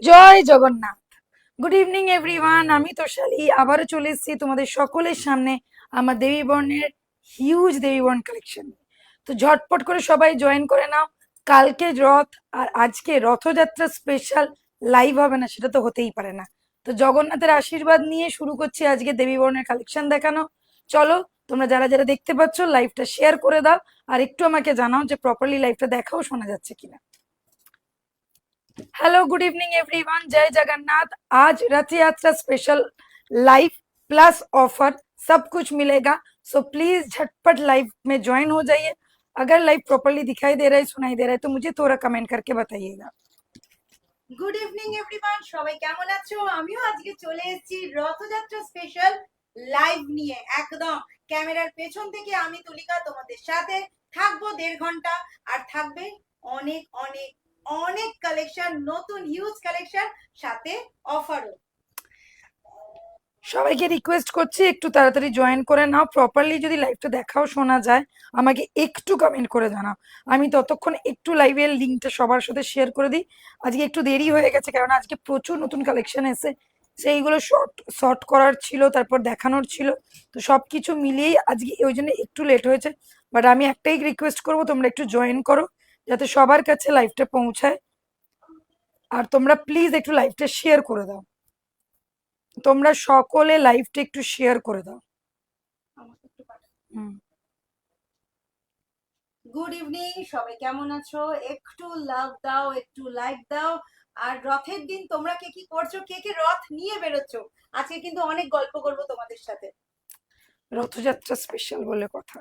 জয় Jagannath. Good evening everyone, আমি তোষালি আবারও চলে এসেছি তোমাদের সকলের সামনে আমার দেবী বর্ণের হিউজ দেবী বর্ণ কালেকশন। তো ঝটপট করে সবাই জয়েন করে নাও। কালকে রথ আর আজকে রথযাত্রা স্পেশাল লাইভ হবে না সেটা তো হতেই পারে না। তো জগন্নাথের আশীর্বাদ নিয়ে শুরু করছি আজকে দেবী বর্ণের কালেকশন দেখানো। চলো, তোমরা যারা যারা দেখতে পাচ্ছ লাইভটা শেয়ার করে দাও আর একটু আমাকে জানাও যে প্রপারলি লাইভটা দেখাও শোনা যাচ্ছে কিনা। हेलो गुड इवनिंग एवरीवन, जय जगन्नाथ। आज रथ यात्रा स्पेशल लाइव प्लस ऑफर सब कुछ मिलेगा। सो प्लीज झटपट लाइव में ज्वाइन हो जाइए। अगर लाइव प्रॉपरली दिखाई दे रहा है, सुनाई दे रहा है तो मुझे थोड़ा कमेंट करके बताइएगा। গুড ইভিনিং এভরিওয়ান, সবাই কেমন আছো? আমিও আজকে চলে এসেছি রথযাত্রা স্পেশাল লাইভ নিয়ে। একদম ক্যামেরার পেছন থেকে আমি তুলিকা তোমাদের সাথে থাকবো 1.5 ঘন্টা। আর থাকবে অনেক অনেক অনেক কালেকশন, নতুন হিউজ কালেকশন, সাথে অফারও। সবাইকে রিকোয়েস্ট করছি একটু তাড়াতাড়ি জয়েন করে নাও। প্রপারলি যদি লাইভটা দেখাও শোনা যায় আমাকে একটু কমেন্ট করে জানাও, আমি ততক্ষণ একটু লাইভের লিঙ্কটা সবার সাথে শেয়ার করে দিই। আজকে একটু দেরি হয়ে গেছে কারণ আজকে প্রচুর নতুন কালেকশন এসে সেইগুলো শর্ট করার ছিল, তারপর দেখানোর ছিল। তো সবকিছু মিলিয়েই আজকে ওই জন্য একটু লেট হয়েছে। বাট আমি একটাই রিকোয়েস্ট করবো, তোমরা একটু জয়েন করো যাতে সবার কাছে লাইভটা পৌঁছায়। আর তোমরা প্লিজ একটু লাইভটা শেয়ার করে দাও। তোমরা সকলে লাইভটা একটু শেয়ার করে দাও। গুড ইভিনিং, সবাই কেমন আছো? একটু লাভ দাও, একটু লাইক দাও। আর রথের দিন তোমরা কে কি করছো, কে কে রথ নিয়ে বেরোচ্ছো? আজকে কিন্তু অনেক গল্প করবো তোমাদের সাথে। রথযাত্রা স্পেশাল বলে কথা।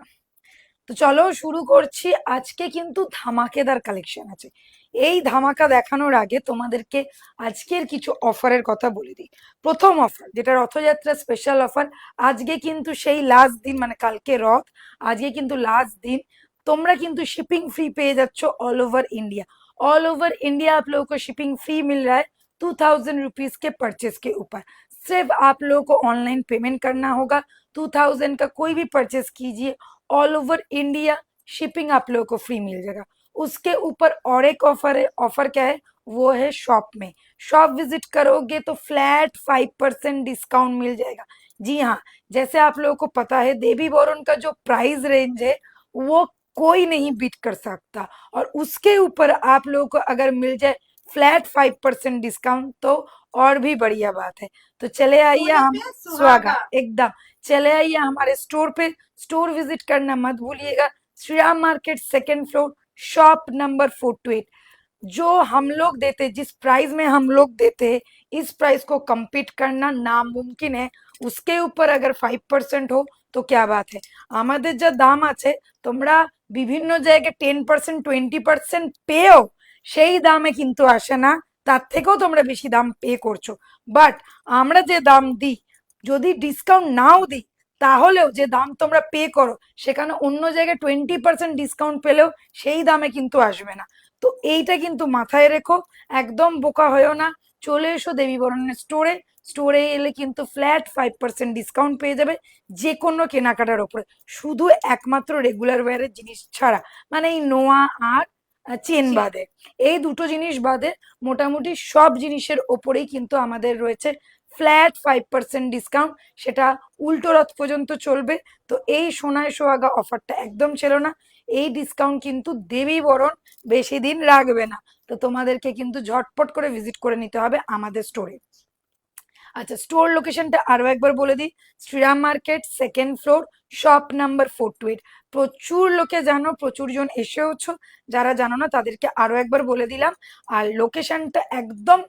তো চলো শুরু করছি। আজকে কিন্তু ধামাকেদার কালেকশন আছে। এই ধামাকা দেখানোর আগে তোমাদেরকে আজকের কিছু অফারের কথা বলে দিই। প্রথম অফার যেটা রথযাত্রা স্পেশাল অফার, আজকে কিন্তু সেই লাস্ট দিন, মানে কালকে রথ, আজকে কিন্তু লাস্ট दिन। তোমরা কিন্তু शिपिंग फ्री পেয়ে যাচ্ছ all over India. All over India आप लोगों को शिपिंग फ्री मिल रहा है 2000 रुपीज के परचेज के ऊपर। सिर्फ आप लोगों को ऑनलाइन पेमेंट करना होगा। 2000 का कोई भी परचेज कीजिए, ऑल ओवर इंडिया शिपिंग आप लोगों को फ्री मिल जाएगा। उसके ऊपर और एक ऑफर है। ऑफर क्या है? वो है शॉप में। शॉप विजिट करोगे तो फ्लैट 5% डिस्काउंट मिल जाएगा। जी हाँ, जैसे आप लोगों को पता है देवी बोरन का जो प्राइस रेंज है वो कोई नहीं बीट कर सकता, और उसके ऊपर आप लोगों को अगर मिल जाए फ्लैट 5% डिस्काउंट तो और भी बढ़िया बात है। तो चले आइए हम स्वागत एकदम, चले आइए हमारे स्टोर पे। स्टोर विजिट करना मत भूलिएगा। Shri Ram market second floor, shop number 428। जो हम लोग देते, जिस प्राइस में हम लोग देते हैं, इस प्राइस को कम्पीट करना नामुमकिन है। उसके ऊपर अगर 5% हो तो क्या बात है। আমাদের যা দাম আছে তোমরা বিভিন্ন জায়গায় 10% 20% পেও, সেই দামে কিন্তু আসে না, তার থেকেও তোমরা বেশি দাম পে করছো। বাট আমরা যে দাম দিই, যদি ডিসকাউন্ট নাও দিই তাহলেও যে দাম তোমরা পে করো সেখানে অন্য জায়গায় 20% ডিসকাউন্ট পেলেও সেই দামে কিন্তু আসবে না। তো এইটা কিন্তু মাথায় রেখো, একদম বোকা হয়েও না। চলে এসো দেবী বরণের স্টোরে। স্টোরে এলে কিন্তু ফ্ল্যাট 5% ডিসকাউন্ট পেয়ে যাবে যে কোনো কেনাকাটার ওপরে, শুধু একমাত্র রেগুলার ওয়্যারের জিনিস ছাড়া, মানে এই নোয়া আর চেন বাদে, এই দুটো জিনিস বাদে মোটামুটি সব জিনিসের ওপরেই কিন্তু আমাদের রয়েছে ফ্ল্যাট 5% ডিসকাউন্ট। সেটা উল্টো রথ পর্যন্ত চলবে। তো এই সোনায় সোহাগা অফারটা একদম ছিল না। এই ডিসকাউন্ট কিন্তু দেবী বরণ বেশি দিন রাখবে না। তো তোমাদেরকে কিন্তু ঝটপট করে ভিজিট করে নিতে হবে আমাদের স্টোরে। আচ্ছা, স্টোর লোকেশনটা আরো একবার বলে দিই। Shriram market second floor, shop number 428। প্রচুর লোকে জানো, প্রচুর জন এসেওছো। যারা জানো না তাদেরকে আরো একবার বলে দিলাম। আর লোকেশনটা একদম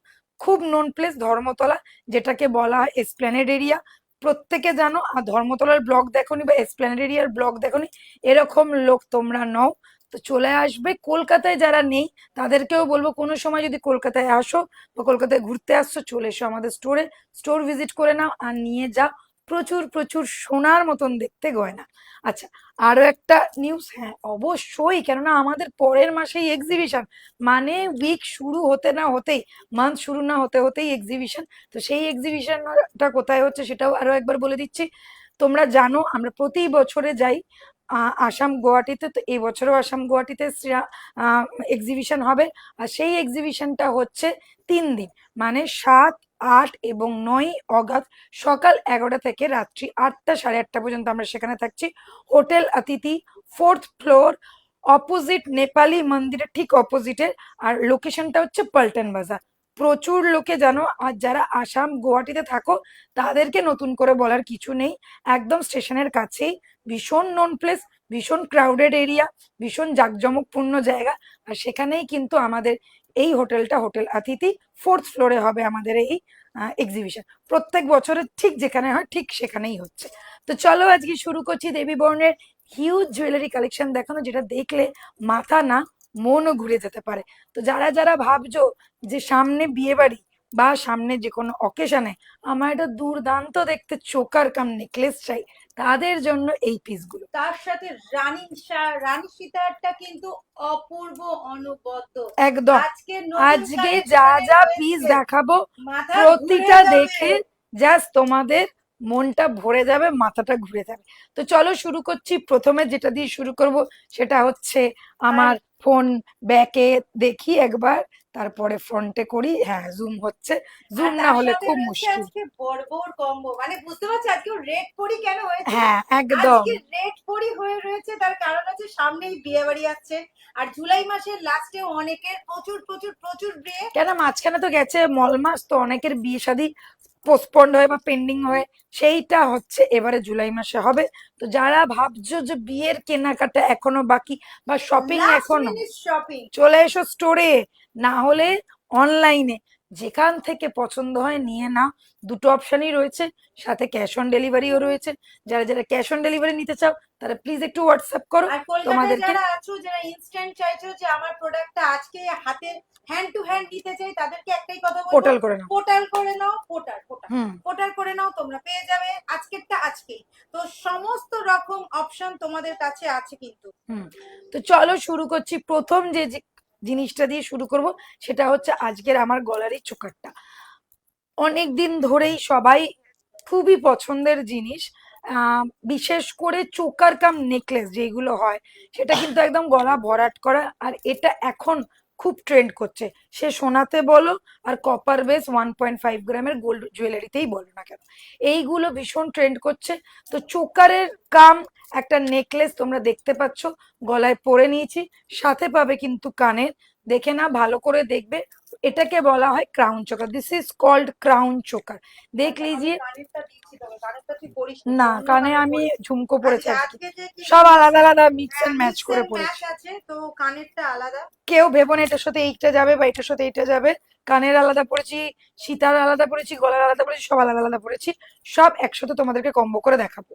খুব নোন প্লেস, ধর্মতলা, যেটাকে বলা হয় এসপ্ল্যানেড এরিয়া। প্রত্যেকে জানো। আর ধর্মতলার ব্লগ দেখোনি বা এসপ্ল্যানেড এরিয়ার ব্লগ দেখোনি এরকম লোক তোমরা নও। তো চলে আসবে। কলকাতায় যারা নেই তাদেরকেও বলবো কোনো সময় যদি কলকাতায় আসো বা কলকাতায় ঘুরতে আসছো চলে এসো আমাদের স্টোরে। স্টোর ভিজিট করে নাও আর নিয়ে যাও প্রচুর প্রচুর সোনার মতন দেখতে গয়না। আচ্ছা, আরো একটা নিউজ, হ্যাঁ অবশ্যই, কেননা আমাদের পরের মাসেই এক্সিবিশন, মানে উইক শুরু হতে না হতেই, মান্থ শুরু না হতে হতেই এক্সিবিশন। তো সেই এক্সিবিশনটা কোথায় হচ্ছে সেটাও আরো একবার বলে দিচ্ছি। তোমরা জানো আমরা প্রতি বছরে যাই আসাম গুয়াহাটিতে, তো এই বছরও আসাম গুয়াহাটিতে এক্সিবিশন হবে। আর সেই এক্সিবিশনটা হচ্ছে 3 দিন, মানে 7, 8 এবং 9 অগাস্ট সকাল 11টা থেকে রাত্রি 8টা, 8:30 পর্যন্ত আমরা সেখানে থাকছি। হোটেল অতিথি, 4th ফ্লোর, অপোজিট নেপালি মন্দিরের ঠিক অপোজিটে। আর লোকেশনটা হচ্ছে পল্টন বাজার। প্রচুর লোকে জানো, আর যারা আসাম গুয়াহাটিতে থাকো তাদেরকে নতুন করে বলার কিছু নেই, একদম স্টেশনের কাছেই, ভীষণ নোন প্লেস, ভীষণ ক্রাউডেড এরিয়া, ভীষণ জাঁকজমকপূর্ণ জায়গা। আর সেখানেই কিন্তু আমাদের এই হোটেলটা, হোটেল অতিথি, 4th ফ্লোরে হবে আমাদের এই এক্সিবিশন। প্রত্যেক বছরে ঠিক যেখানে হয় ঠিক সেখানেই হচ্ছে। তো চলো আজকে শুরু করছি দেবী বর্ণের হিউজ জুয়েলারি কালেকশন দেখানো, যেটা দেখলে মাথা না মনও ঘুরে যেতে পারে। তো যারা যারা ভাবছো যে সামনে বিয়ে বাড়ি বা সামনে যে কোনো অকেশনে আমার একটা দুর্দান্ত দেখতে চোকার কাম নেকলেস চাই, তাদের জন্য এই পিসগুলো। তার সাথে রানী সীতাহারটা কিন্তু অপূর্ব অনবদ্য। একদম। আজকে নতুন আজকে collection যা এ যা রয়েছে, পিস দেখাবো মাথা প্রতিটা ঘুরে যাবে। দেখে জাস্ট তোমাদের মনটা ভরে যাবে, মাথাটা ঘুরে যাবে। তো চলো শুরু করছি। প্রথমে যেটা দিয়ে শুরু করব সেটা হচ্ছে আমার ফোন ব্যাকে দেখি একবার, তারপরে ফ্রন্টে করি। হ্যাঁ, জুম হচ্ছে, আর জুম না তার হলে সাথে খুব রয়েছে মুশকিল। আজকে বড় কম্বো, মানে বুঝতে পারছো আজকে রেড পরি কেন হয়েছে। হ্যাঁ, একদম। আজকে রেড পরি হয়ে রয়েছে, তার কারণ হচ্ছে সামনেই বিয়ে বাড়ি আসছে। আর জুলাই মাসের লাস্টে অনেকের প্রচুর প্রচুর প্রচুর বিয়ে। কেন মাঝখানে তো গেছে মল মাস, তো অনেকের বিয়ে শাদী পোস্টপন্ড হয়ে বা পেন্ডিং হয়ে, সেইটা হচ্ছে এবারে জুলাই মাসে হবে। তো যারা ভাবছো যে বিয়ের কেনাকাটা এখনো বাকি বা শপিং লাস্ট এখনো, মিনিট শপিং। চলে এসো স্টোরে, না হলে অনলাইনে, যেখান থেকে পছন্দ হয় নিয়ে নাও। দুটো অপশনই রয়েছে, সাথে ক্যাশ অন ডেলিভারিও রয়েছে। যারা যারা ক্যাশ অন ডেলিভারি নিতে চাও তারা প্লিজ একটু হোয়াটসঅ্যাপ করো আর কলকাতায় তোমাদেরকে। যারা আছো, যারা ইনস্ট্যান্ট চাইছো যে আমার প্রোডাক্টটা আজকে হাতে হ্যান্ড টু হ্যান্ড নিতে চাই, তাদেরকে একটাই কথা বলবো, পোর্টাল করে নাও। পোর্টাল করে নাও। পোর্টাল হুম। পোর্টাল করে নাও, তোমরা পেয়ে যাবে আজকেরটা আজকেই। তো সমস্ত রকম অপশন তোমাদের কাছে আছে কিন্তু। হুম। তো চলো শুরু করছি। প্রথম যে জিনিসটা দিয়ে শুরু করব সেটা হচ্ছে আজকের আমার গলারই চোকারটা। অনেক দিন ধরেই সবাই খুবই পছন্দের জিনিস, বিশেষ করে চোকার কাম নেকলেস যেগুলো হয়, সেটা কিন্তু একদম গলা ভরাট করা। আর এটা এখন খুব ট্রেন্ড করছে, সে সোনাতে বলো আর কপার বেস 1.5 গ্রামের গোল্ড জুয়েলারিতেই বলো না কেন, এইগুলো ভীষণ ট্রেন্ড করছে। তো চোকারের কাম একটা নেকলেস তোমরা দেখতে পাচ্ছ, গলায় পরে নিয়েছি, সাথে পাবে কিন্তু কানের। দেখে না, ভালো করে দেখবে। এটাকে বলা হয় crown choker, this is called crown choker. দেখ লিজিয়ে। কানেরটা দিচ্ছি, তবে কানেরটা তুই করিস না, অন্য কানে কানের আমি করিস। ঝুমকো পরেছি আজকে আজকে, আজকে যে কি সব আলাদা আলাদা মিক্স এন্ড ম্যাচ করে ম্যাচ পরেছি। আছে, তো কানেরটা আলাদা। কেউ ভেবো না এটার সাথে এইটা যাবে বা এটার সাথে এটা যাবে। কানের আলাদা পরেছি, সীতার আলাদা পরেছি, গলার আলাদা পরেছি, সব আলাদা আলাদা পরেছি। সব একসাথে তোমাদেরকে কম্বো করে দেখাবো।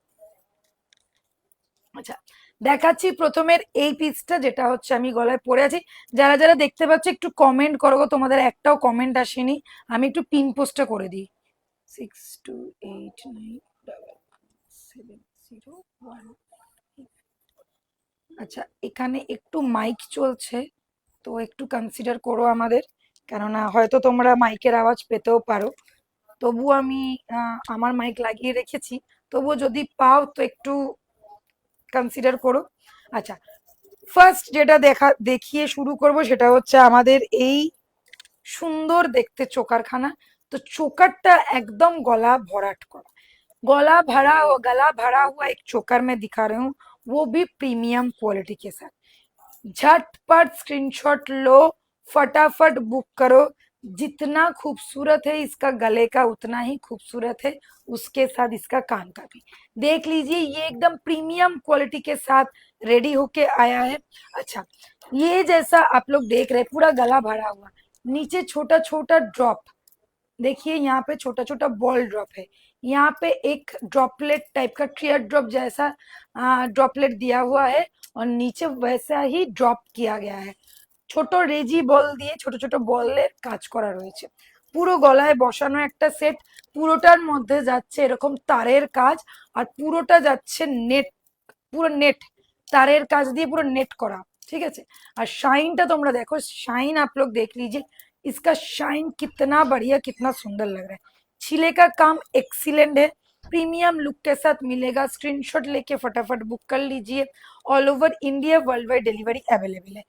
আচ্ছা, দেখাচ্ছি প্রথমের এই পিসটা, যেটা হচ্ছে আমি গলায় পরে আছি। যারা যারা দেখতে পাচ্ছ একটু কমেন্ট করো গো, তোমাদের একটাও কমেন্ট আসেনি। আমি একটু পিন পোস্টটা করে দিই। 62897701। আচ্ছা, এখানে একটু মাইক চলছে, তো একটু কনসিডার করো আমাদের, কেননা হয়তো তোমরা মাইকের আওয়াজ পেতেও পারো। তবু আমি আমার মাইক লাগিয়ে রেখেছি, তবুও যদি পাও তো একটু কনসিডার করো। আচ্ছা, ফার্স্ট যেটা দেখিয়ে শুরু করব সেটা হচ্ছে আমাদের এই সুন্দর দেখতে চোকারখানা। তো চোকারটা একদম गला भराट करा, गला भरा हुआ एक चोकर में दिखा रही हूँ, वो भी प्रीमियम क्वालिटी के साथ। झटपट स्क्रीनशॉट लो, फटाफट बुक करो। जितना खूबसूरत है इसका गले का, उतना ही खूबसूरत है उसके साथ इसका कान का भी। देख लीजिए, ये एकदम प्रीमियम क्वालिटी के साथ रेडी होके आया है। अच्छा, ये जैसा आप लोग देख रहे हैं पूरा गला भरा हुआ, नीचे छोटा छोटा ड्रॉप, देखिए यहाँ पे छोटा छोटा बॉल ड्रॉप है। यहाँ पे एक ड्रॉपलेट टाइप का टीयर ड्रॉप जैसा ड्रॉपलेट दिया हुआ है, और नीचे वैसा ही ड्रॉप किया गया है। ছোট রেজি বল দিয়ে ছোট ছোট বলের কাজ করা রয়েছে। পুরো গলায় বসানো একটা সেট, পুরোটার মধ্যে যাচ্ছে এরকম তারের কাজ, আর পুরোটা যাচ্ছে নেট, পুরো নেট तारेर काज दिए पूरा नेट करा। ठीक है, और शाइन टा तुमरा देखो, शाइन आप लोग देख लीजिए, इसका शाइन कितना बढ़िया, कितना सुंदर लग रहा है। छिले का काम एक्सीलेंट है, प्रीमियम लुक के साथ मिलेगा। स्क्रीनशॉट लेके फटाफट बुक कर लीजिए। All over India world wide delivery available है।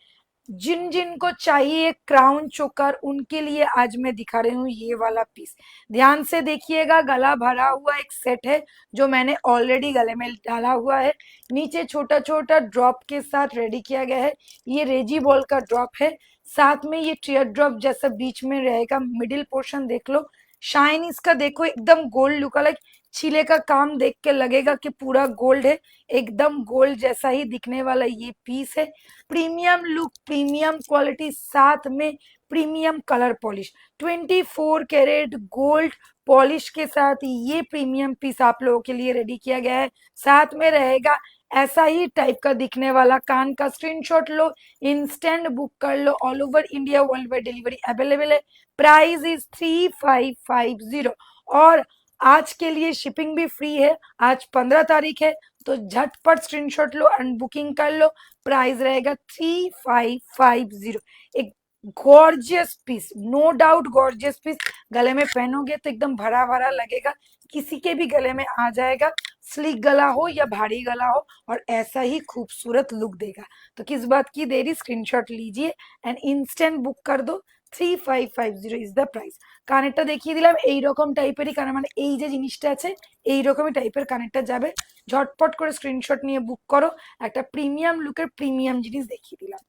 जिन जिन को चाहिए क्राउन चोकर, उनके लिए आज मैं दिखा रही हूँ ये वाला पीस। ध्यान से देखिएगा, गला भरा हुआ एक सेट है जो मैंने ऑलरेडी गले में डाला हुआ है। नीचे छोटा छोटा ड्रॉप के साथ रेडी किया गया है। ये रेजी बॉल का ड्रॉप है, साथ में ये टीयर ड्रॉप जैसा बीच में रहेगा। मिडिल पोर्शन देख लो, शाइन इसका देखो, एकदम गोल्ड लुक अलग। छीले का काम देख के लगेगा कि पूरा गोल्ड है, एकदम गोल्ड जैसा ही दिखने वाला ये पीस है। प्रीमियम लुक, प्रीमियम क्वालिटी, साथ में premium colour polish, 24 carat gold polish के साथ ये प्रीमियम पीस आप लोगों के लिए रेडी किया गया है। साथ में रहेगा ऐसा ही टाइप का दिखने वाला कान का। स्क्रीनशॉट लो, इंस्टेंट बुक कर लो। All over India world wide delivery available है। प्राइस इज 3550 और आज के लिए शिपिंग भी फ्री है। आज 15 तारीख है, तो झटपट स्क्रीनशॉट लो एंड बुकिंग कर लो। प्राइस रहेगा 3550। एक gorgeous piece, no doubt gorgeous piece. गले में पहनोगे तो एकदम भरा भरा लगेगा, किसी के भी गले में आ जाएगा। स्लिक गला हो या भारी गला हो, और ऐसा ही खूबसूरत लुक देगा। तो किस बात की देरी, स्क्रीनशॉट लीजिए एंड इंस्टेंट बुक कर दो। 3550 ইজ দ্য প্রাইস। কানেরটা দেখিয়ে দিলাম, এইরকম টাইপেরই কানের, মানে এই যে জিনিসটা আছে এইরকমই টাইপের কানেরটা যাবে। ঝটপট করে স্ক্রিনশট নিয়ে বুক করো। একটা প্রিমিয়াম লুকের প্রিমিয়াম জিনিস দেখিয়ে দিলাম।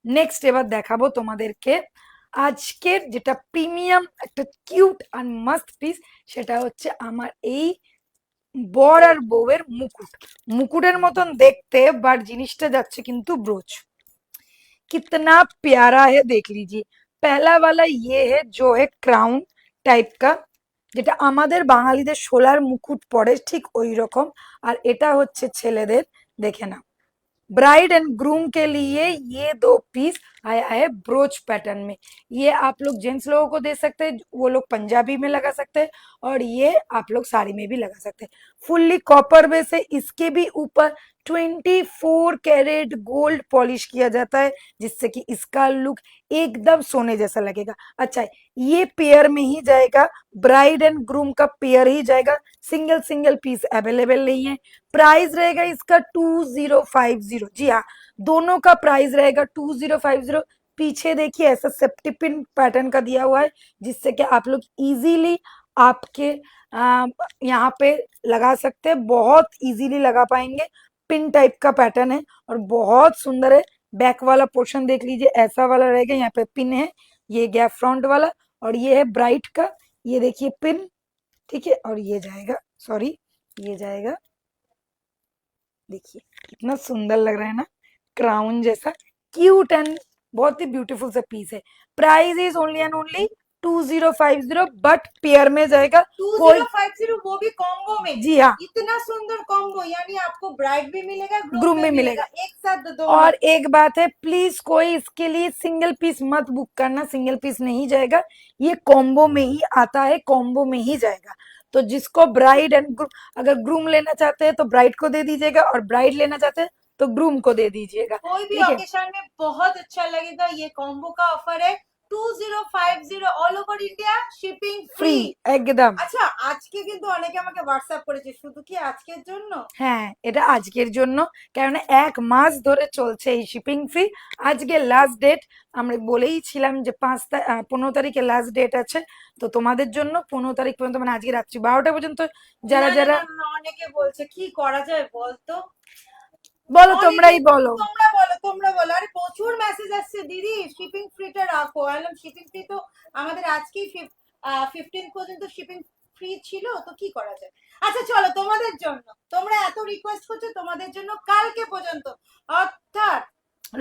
নেক্সট এবার দেখাবো তোমাদেরকে আজকের যেটা প্রিমিয়াম একটা কিউট আর মাস্ট পিস, সেটা হচ্ছে আমার এই বর আর বউয়ের মুকুট। মুকুটের মতন দেখতে, বাট জিনিসটা যাচ্ছে কিন্তু ব্রোচ। कितना प्यारा है देख लीजिए। पहला वाला ये है जो है क्राउन টাইপ का, যেটা আমাদের বাঙালিদের শোলার মুকুট পরে ঠিক ওই রকম। আর এটা হচ্ছে ছেলেদের, দেখে না। ब्राइड एंड ग्रूम के लिए ये दो पीस आया है ब्रोच पैटर्न में। ये आप लोग जेंट्स लोगों को दे सकते हैं, वो लोग पंजाबी में लगा सकते हैं, और ये आप लोग साड़ी में भी लगा सकते हैं। फुल्ली कॉपर बेस है, इसके भी ऊपर 24 कैरेट गोल्ड पॉलिश किया जाता है, जिससे कि इसका लुक एकदम सोने जैसा लगेगा। अच्छा, ये पेयर में ही जाएगा, ब्राइड एंड ग्रूम का पेयर ही जाएगा, सिंगल सिंगल पीस अवेलेबल नहीं है। प्राइस रहेगा इसका 2050। जी हाँ, दोनों का प्राइस रहेगा 2050। पीछे देखिए ऐसा सेफ्टी पिन पैटर्न का दिया हुआ है, जिससे कि आप लोग इजीली आपके यहाँ पे लगा सकते हैं, बहुत इजीली लगा पाएंगे। पिन टाइप का पैटर्न है और बहुत सुंदर है। बैक वाला पोर्शन देख लीजिए, ऐसा वाला रहेगा, यहाँ पे पिन है, ये गया फ्रंट वाला, और ये है ब्राइट का, ये देखिए पिन, ठीक है। और ये जाएगा, सॉरी, ये जाएगा, देखिए कितना सुंदर लग रहा है ना, क्राउन जैसा, क्यूट एंड बहुत ही ब्यूटीफुल सा पीस है। Price is only and only 2050, but pair में जाएगा। 2050 वो भी कॉम्बो में। जी हाँ, इतना सुंदर कॉम्बो, यानी आपको ब्राइड भी मिलेगा, ग्रूम भी मिलेगा, एक साथ दो। और एक बात है, प्लीज कोई इसके लिए सिंगल पीस मत बुक करना, सिंगल पीस नहीं जाएगा, ये कॉम्बो में ही आता है, कॉम्बो में ही जाएगा। तो जिसको ब्राइड एंड अगर ग्रूम लेना चाहते हैं तो ब्राइड को दे दीजिएगा, और ब्राइड लेना चाहते हैं तो ग्रूम को दे दीजिएगा। कोई भी ठीक है, ओकेशन में बहुत अच्छा लगेगा। ये कॉम्बो का ऑफर है 2050, all over India shipping free free একদম। আচ্ছা, আজকে কিন্তু অনেকে আমাকে হোয়াটসঅ্যাপ করেছে, শুধু কি আজকের জন্য? হ্যাঁ, এটা আজকের জন্য, কারণ 1 মাস ধরে চলছে এই শিপিং ফ্রি। আজকে লাস্ট ডেট, আমরা বলেই ছিলাম যে 15 তারিখে লাস্ট ডেট আছে। তো তোমাদের জন্য 15 তারিখ পর্যন্ত, মানে আজকে রাত্রি 12টা পর্যন্ত যারা না, না, যারা, না, না, অনেকে বলছে কি করা যায় বলতো। বলো, তোমরাই বলো। তোমরা বলো। আরে প্রচুর মেসেজ আসছে, দিদি শিপিং ফ্রিটা রাখো। আলাম শিপিং ফ্রি তো আমাদের আজকেই 15 পর্যন্ত শিপিং ফ্রি ছিল, তো কি করা যায়। আচ্ছা চলো, তোমাদের জন্য, তোমরা এত রিকোয়েস্ট করছো, তোমাদের জন্য কালকে পর্যন্ত, অর্থাৎ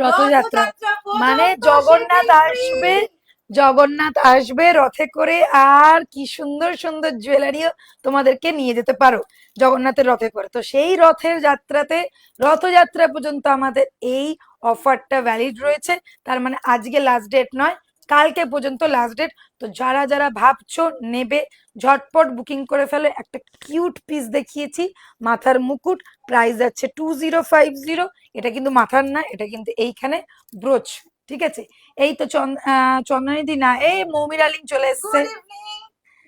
রথযাত্রা মানে জগন্নাথ আসবে, জগন্নাথ আসবে রথে করে, আর কি সুন্দর সুন্দর জুয়েলারিও তোমাদেরকে নিয়ে যেতে পারো জগন্নাথের রথে করে। তো সেই রথের যাত্রাতে, রথযাত্রা পর্যন্ত আমাদের এই অফারটা ভ্যালিড রয়েছে। তার মানে আজকে লাস্ট ডেট নয়, কালকে পর্যন্ত লাস্ট ডেট। তো যারা যারা ভাবছো নেবে, ঝটপট বুকিং করে ফেলো। একটা কিউট পিস দেখিয়েছি, মাথার মুকুট, প্রাইস যাচ্ছে 2050। এটা কিন্তু মাথার না, এটা কিন্তু এইখানে ব্রোচ, ঠিক আছে। এই তো চন্দনিদি না, এই মৌমির আলিম চলে এসছে। Good evening.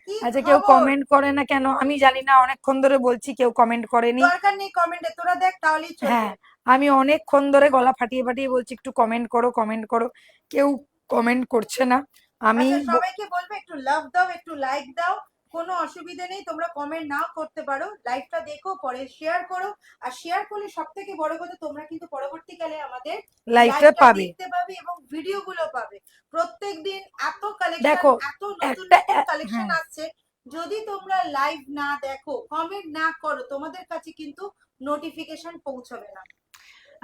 কি আচ্ছা, কেউ খবর? কমেন্ট করে না কেন আমি জানি না, অনেকক্ষণ ধরে বলছি কেউ কমেন্ট করেনি। দরকার নেই কমেন্টে, তোরা দেখ তাহলেই চলবে। হ্যাঁ, আমি অনেকক্ষণ ধরে গলা ফাটিয়ে ফাটিয়ে বলছি একটু কমেন্ট করো, কমেন্ট করো, কেউ কমেন্ট করছে না। আমি আচ্ছা, সবাইকে বলবে একটু লাভ দাও, একটু লাইক দাও। কোনো অসুবিধা নেই, তোমরা কমেন্ট নাও করতে পারো, লাইভটা দেখো, পরে শেয়ার করো। আর শেয়ার করলে সব থেকে বড় কথা, তোমরা কিন্তু পরবর্তীকালে আমাদের লাইভটা লাইভটা পাবে। দেখতে পাবে এবং ভিডিওগুলো পাবে। প্রত্যেকদিন এত কালেকশন, দেখো, এত নতুন একটা নতুন কালেকশন হ্যাঁ, আসছে। যদি তোমরা লাইভ না দেখো, কমেন্ট না করো, তোমাদের কাছে কিন্তু নোটিফিকেশন পৌঁছবে না।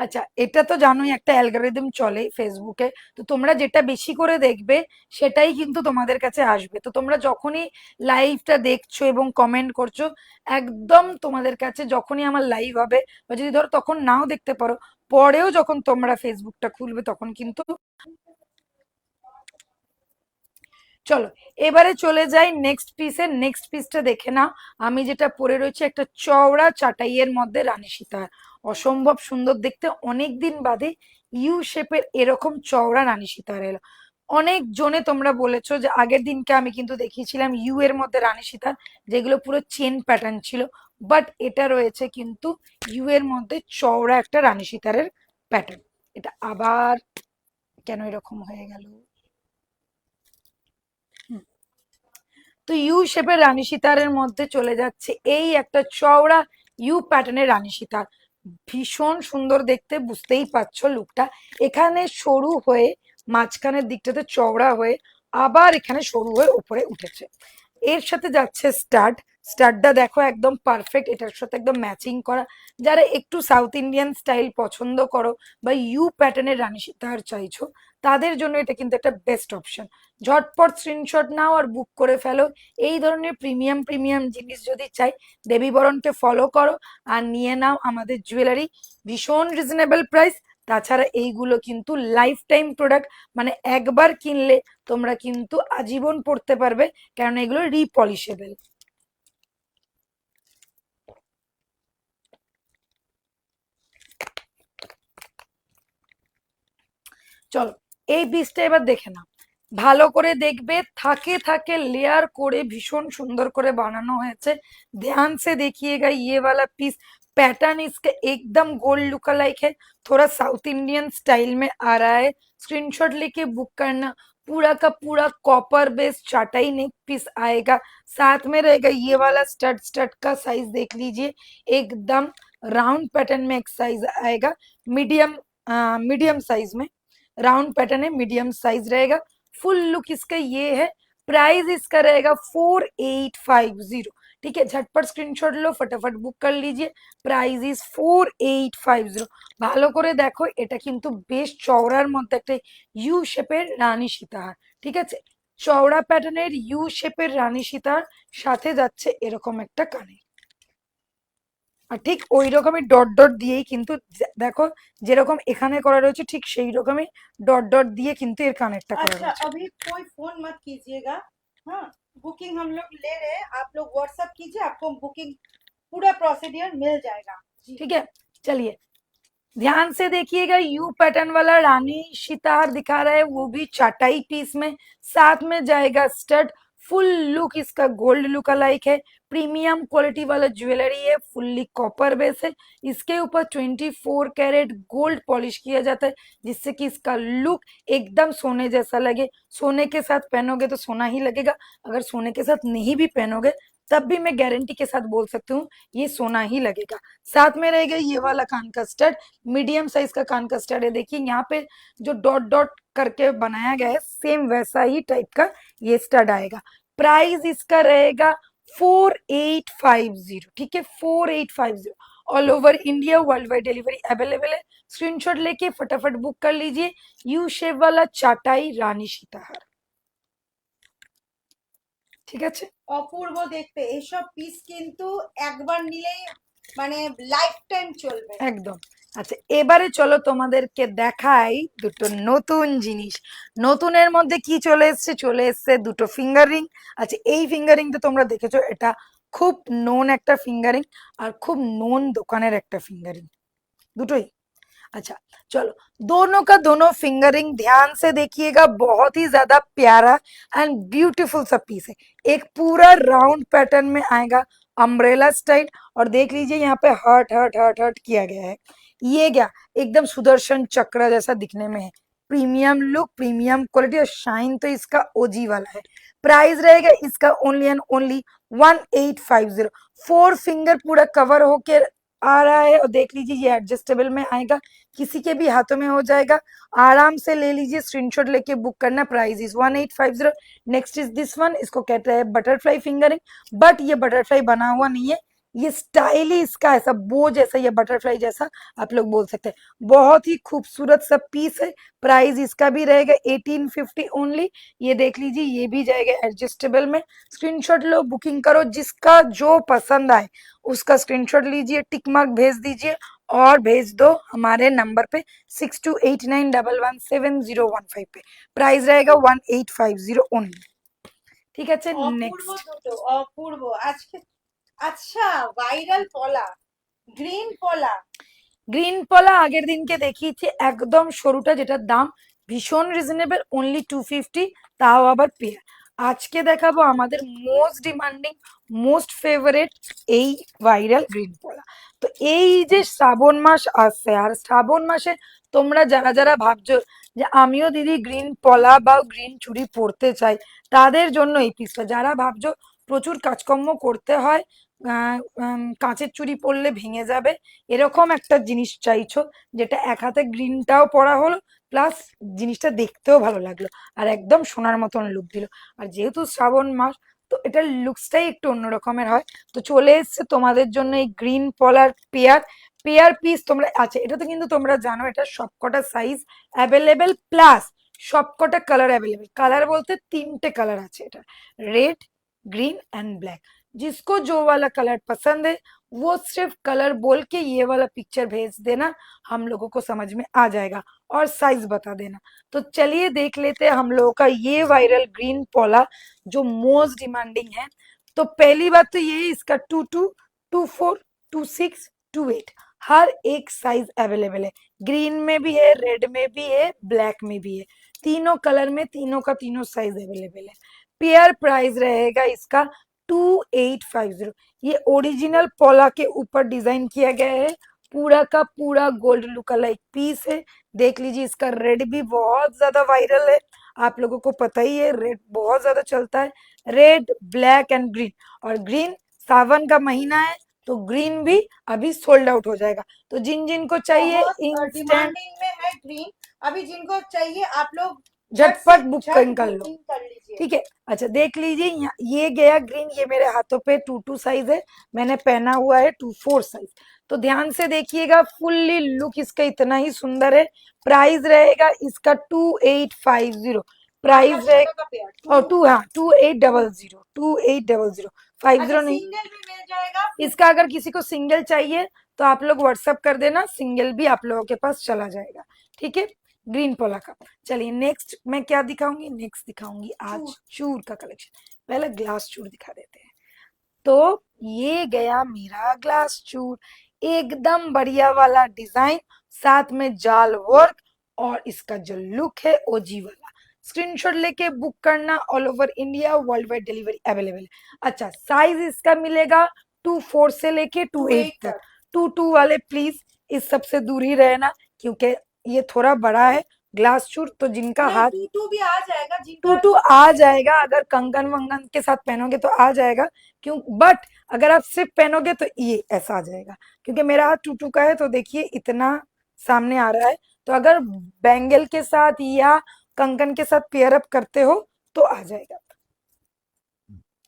আচ্ছা, এটা তো জানোই একটা অ্যালগরিদম চলে ফেসবুকে। তো তোমরা যেটা বেশি করে দেখবে সেটাই কিন্তু তোমাদের কাছে আসবে। তো তোমরা যখনই লাইভটা দেখছো এবং কমেন্ট করছো, একদম তোমাদের কাছে যখনই আমার লাইভ হবে, বা যদি ধরো তখন নাও দেখতে পারো, পরেও যখন তোমরা ফেসবুকটা খুলবে তখন কিন্তু। চলো, এবারে চলে যাই নেক্সট পিসে। নেক্সট পিসটা দেখে নাও। আমি যেটা পরে রয়েছে একটা চওড়া চাটাইয়ের মধ্যে রানী সীতাহার, অসম্ভব সুন্দর দেখতে। অনেক দিন বাদে ইউ শেপের এরকম চওড়া রানী সীতাহার এলো। অনেক জনে তোমরা বলেছো যে আগের দিনকে আমি কিন্তু দেখিয়েছিলাম ইউ এর মধ্যে রানী সীতাহার, যেগুলো পুরো চেন প্যাটার্ন ছিল। বাট এটা রয়েছে কিন্তু ইউ এর মধ্যে চওড়া একটা রানী সীতাহারের প্যাটার্ন। এটা আবার কেন এরকম হয়ে গেল? তো ইউ শেপের রানী সীতারের মধ্যে চলে যাচ্ছে এই একটা চওড়া ইউ প্যাটার্নের রানী সীতার। ভীষণ সুন্দর দেখতে, বুঝতেই পারছো লুকটা। এখানে সরু হয়ে মাঝখানের দিকটাতে চওড়া হয়ে আবার এখানে সরু হয়ে উপরে উঠেছে। এর সাথে যাচ্ছে স্টাড। স্টাডটা দেখো একদম পারফেক্ট, এটার সাথে একদম ম্যাচিং করা। যারা একটু সাউথ ইন্ডিয়ান স্টাইল পছন্দ করো বা ইউ প্যাটার্নের রানী সীতাহার চাইছো, তাদের জন্য এটা কিন্তু একটা বেস্ট অপশন। ঝটপট স্ক্রিনশট নাও আর বুক করে ফেলো। এই ধরনের প্রিমিয়াম প্রিমিয়াম জিনিস যদি চাই, দেবী বরণকে ফলো করো আর নিয়ে নাও আমাদের জুয়েলারি। ভীষণ রিজনেবল প্রাইস। তাছাড়া এইগুলো কিন্তু লাইফ টাইম প্রোডাক্ট, মানে একবার কিনলে তোমরা কিন্তু আজীবন পড়তে পারবে, কারণ এগুলো রিপলিশেবল। চলো, এই পিসটা এবার দেখে নাও। ভালো করে দেখবে, থাকে থাকে লেয়ার করে ভীষণ সুন্দর করে বানানো হয়েছে। ध्यान से देखिएगा, ये वाला पीस पैटर्न इसका एकदम गोल्ड लुक लाइक है। थोड़ा साउथ इंडियन स्टाइल में आ रहा है। स्क्रीनशॉट लेके बुक करना। पूरा का पूरा कॉपर बेस चाटाई नेक पीस आएगा। साथ में रहेगा ये वाला स्टड। स्टड का साइज देख लीजिए, एकदम राउंड पैटर्न में एक साइज आएगा। मीडियम मीडियम साइज में राउंड पैटर्न है, मीडियम साइज रहेगा। फुल लुक इसका ये है। प्राइस इसका रहेगा 4850। ठीक है, झटपट स्क्रीनशॉट लो, फटाफट बुक कर लीजिए। Price is 4850। ভালো করে দেখো, এটা কিন্তু বেশ চওড়ার মধ্যে একটা ইউ শেপের রানী সীতাহার। ঠিক আছে, চওড়া প্যাটার্নের ইউ শেপের রানী সীতাহার, সাথে যাচ্ছে এরকম একটা কানে। আর ঠিক ওই রকমই ডট ডট দিয়েই কিন্তু দেখো, যেরকম এখানে করা রয়েছে ঠিক সেই রকমই ডট ডট দিয়ে কিন্তু এর কানেরটা করা अच्छा, রয়েছে। अभी कोई फोन मत कीजिएगा। हाँ, बुकिंग हम लोग ले रहे हैं, आप लोग व्हाट्सएप कीजिए, आपको बुकिंग पूरा प्रोसीडियर मिल जाएगा जी। ठीक है, चलिए ध्यान से देखिएगा। यू पैटर्न वाला रानी सितार दिखा रहा है, वो भी चाटाई पीस में। साथ में जाएगा स्टड। फुल लुक इसका गोल्ड लुक अलाइक है। प्रीमियम क्वालिटी वाला ज्वेलरी है, फुल्ली कॉपर बेस है। इसके ऊपर 24 कैरेट गोल्ड पॉलिश किया जाता है, जिससे कि इसका लुक एकदम सोने जैसा लगे। सोने के साथ पहनोगे तो सोना ही लगेगा, अगर सोने के साथ नहीं भी पहनोगे तब भी मैं गारंटी के साथ बोल सकती हूँ ये सोना ही लगेगा। साथ में रहेगा ये वाला कान का स्टड। मीडियम साइज का कान का स्टड है। देखिए यहाँ पे जो डॉट डॉट करके बनाया गया है, सेम वैसा ही टाइप का ये स्टड आएगा। प्राइस इसका रहेगा 4850। ठीक है, 4850। All over India world wide delivery available है। स्क्रीनशॉट लेके फटाफट बुक कर लीजिए। यू शेप वाला चाटाई रानी सीताहार। ঠিক আছে, অপূর্ব দেখতে এইসব পিস, কিন্তু একবার নিলেই মানে লাইফ টাইম চলবে একদম। আচ্ছা, এবারে চলো তোমাদেরকে দেখাই দুটো নতুন জিনিস। নতুনের মধ্যে কি চলে এসছে? চলে এসছে দুটো ফিঙ্গার রিং। আচ্ছা, এই ফিঙ্গার রিংটা তোমরা দেখেছো, এটা খুব নোন একটা ফিঙ্গারিং আর খুব নোন দোকানের একটা ফিঙ্গারিং, দুটোই। अच्छा चलो, दोनों का दोनों फिंगरिंग ध्यान से देखिएगा, बहुत ही ज्यादा प्यारा एंड ब्यूटीफुल सा पीस है। एक पूरा राउंड पैटर्न में आएगा, अम्ब्रेला स्टाइल। और देख लीजिए यहाँ पे हर्ट हर्ट हर्ट हर्ट किया गया है। ये क्या, एकदम सुदर्शन चक्र जैसा दिखने में है। प्रीमियम लुक, प्रीमियम क्वालिटी और शाइन तो इसका ओजी वाला है। प्राइस रहेगा इसका ओनली एंड ओनली 1850। 4 फिंगर पूरा कवर होके आ रहा है। और देख लीजिए ये एडजस्टेबल में आएगा, किसी के भी हाथों में हो जाएगा। आराम से ले लीजिए, स्क्रीनशॉट लेके बुक करना। Price is 1850। Next is this one, इसको कहते हैं बटरफ्लाई फिंगरिंग, बट ये बटरफ्लाई बना हुआ नहीं है, ये स्टाइल ही इसका ऐसा बो जैसा या बटरफ्लाई जैसा आप लोग बोल सकते हैं। बहुत ही खूबसूरत सा पीस है। प्राइस इसका भी रहेगा 1850 ओनली। ये देख लीजिए, ये भी जाएगा एडजस्टेबल में। स्क्रीनशॉट लो, बुकिंग करो, जिसका जो पसंद आए उसका स्क्रीनशॉट लीजिए, टिक मार्क भेज दीजिए और भेज दो हमारे नंबर पे 6289117015 पे। प्राइस रहेगा 1850 ओनली। ঠিক আছে, অপূর্ব নেক্সট। দুটো, অপূর্ব আজকে। আচ্ছা, ভাইরাল পলা, গ্রিন পলা। গ্রিন পলা আগের দিনকে দেখিয়েছি, একদম সরুটা, যেটার দাম ভীষণ রিজনেবল, অনলি 250, তাও আবার পেয়ার। আজকে দেখাবো আমাদের মোস্ট ডিমান্ডিং, মোস্ট ফেভারেট এই ভাইরাল গ্রিন পলা। তো এই যে শ্রাবণ মাস আসছে, আর শ্রাবণ মাসে তোমরা যারা যারা ভাবছো যে আমিও দিদি গ্রিন পলা বা গ্রিন চুড়ি পরতে চাই, তাদের জন্য এই পিসটা। যারা ভাবছো প্রচুর কাজকর্ম করতে হয়, কাঁচের চুড়ি পরলে ভেঙে যাবে, এরকম একটা জিনিস চাইছো, যেটা এক হাতে গ্রিনটাও পরা হলো, প্লাস জিনিসটা দেখতেও ভালো লাগলো, আর একদম সোনার মতন লুক দিল। আর যেহেতু শ্রাবণ মাস, তো এটার লুকসটাই একটু অন্য রকমের হয়। তো চলে এসছে তোমাদের জন্য এই গ্রিন পলার পেয়ার। পেয়ার পিস তোমরা আছে, এটা তো কিন্তু তোমরা জানো এটা সবকটা সাইজ অ্যাভেলেবেল, প্লাস সবকটা কালার অ্যাভেলেবেল। কালার বলতে 3টে কালার আছে এটা, रेड, ग्रीन एंड ब्लैक। जिसको जो वाला कलर पसंद है वो सिर्फ कलर बोल के ये वाला पिक्चर भेज देना, हम लोगों को समझ में आ जाएगा, और साइज बता देना। तो चलिए देख लेते हैं हम लोगों का ये वायरल ग्रीन पोला जो मोस्ट डिमांडिंग है। तो पहली बात तो ये है, इसका 22, 24, 26, 28 हर एक साइज अवेलेबल है। ग्रीन में भी है, रेड में भी है, ब्लैक में भी है, तीनों कलर में तीनों का तीनों साइज अवेलेबल है। पेयर प्राइस रहेगा इसका 2850। ये ओरिजिनल पोला के ऊपर डिजाइन किया गया है, पूरा का पूरा गोल्ड लुक लाइक पीस है। देख लीजिए, इसका रेड भी बहुत ज्यादा वायरल है, आप लोगों को पता ही है रेड बहुत ज्यादा चलता है। Red, black and green. और ग्रीन, सावन का महीना है तो ग्रीन भी अभी सोल्ड आउट हो जाएगा। तो जिन जिन को चाहिए बहुत इंस्टेंट डिमांडिंग में है ग्रीन। अभी जिनको चाहिए आप लोग झटपट बुकिंग कर लो, बुकिंग कर लीजिए। ठीक है। अच्छा देख लीजिए, ये गया ग्रीन, ये मेरे हाथों पे 22 साइज है, मैंने पहना हुआ है 24 साइज। तो ध्यान से देखिएगा, फुल्ली लुक इसका इतना ही सुंदर है। प्राइस रहेगा इसका 2850। प्राइस रहेगा, का पेयर और 2800, 2800, 50 नहीं। सिंगल भी मिल जाएगा। इसका अगर किसी को सिंगल चाहिए तो आप लोग व्हाट्सअप कर देना, सिंगल भी आप लोगों के पास चला जाएगा, ठीक है। ग्रीन पोला का। चलिए नेक्स्ट मैं क्या दिखाऊंगी, नेक्स्ट दिखाऊंगी आज चूर का कलेक्शन। पहले ग्लास चूर दिखा देते हैं। तो ये गया मेरा ग्लास चूर, एकदम बढ़िया वाला डिजाइन, साथ में जाल वर्क, और इसका जो लुक है ओजी वाला। स्क्रीनशॉट लेके बुक करना, all over India world wide delivery available है। अच्छा, साइज इसका मिलेगा 24 से लेके 28 तक। 22 वाले प्लीज इस सबसे दूर ही रहना, क्योंकि ये थोड़ा बड़ा है ग्लास चूर, तो जिनका हाथ टू भी आ जाएगा, टूटू आ जाएगा, अगर कंगन वंगन के साथ पहनोगे तो आ जाएगा, क्यों, बट अगर आप सिर्फ पहनोगे तो ये ऐसा आ जाएगा, क्योंकि मेरा हाथ टूटू का है। तो देखिए इतना सामने आ रहा है, तो अगर बैंगल के साथ या कंगन के साथ पेयर अप करते हो तो आ जाएगा।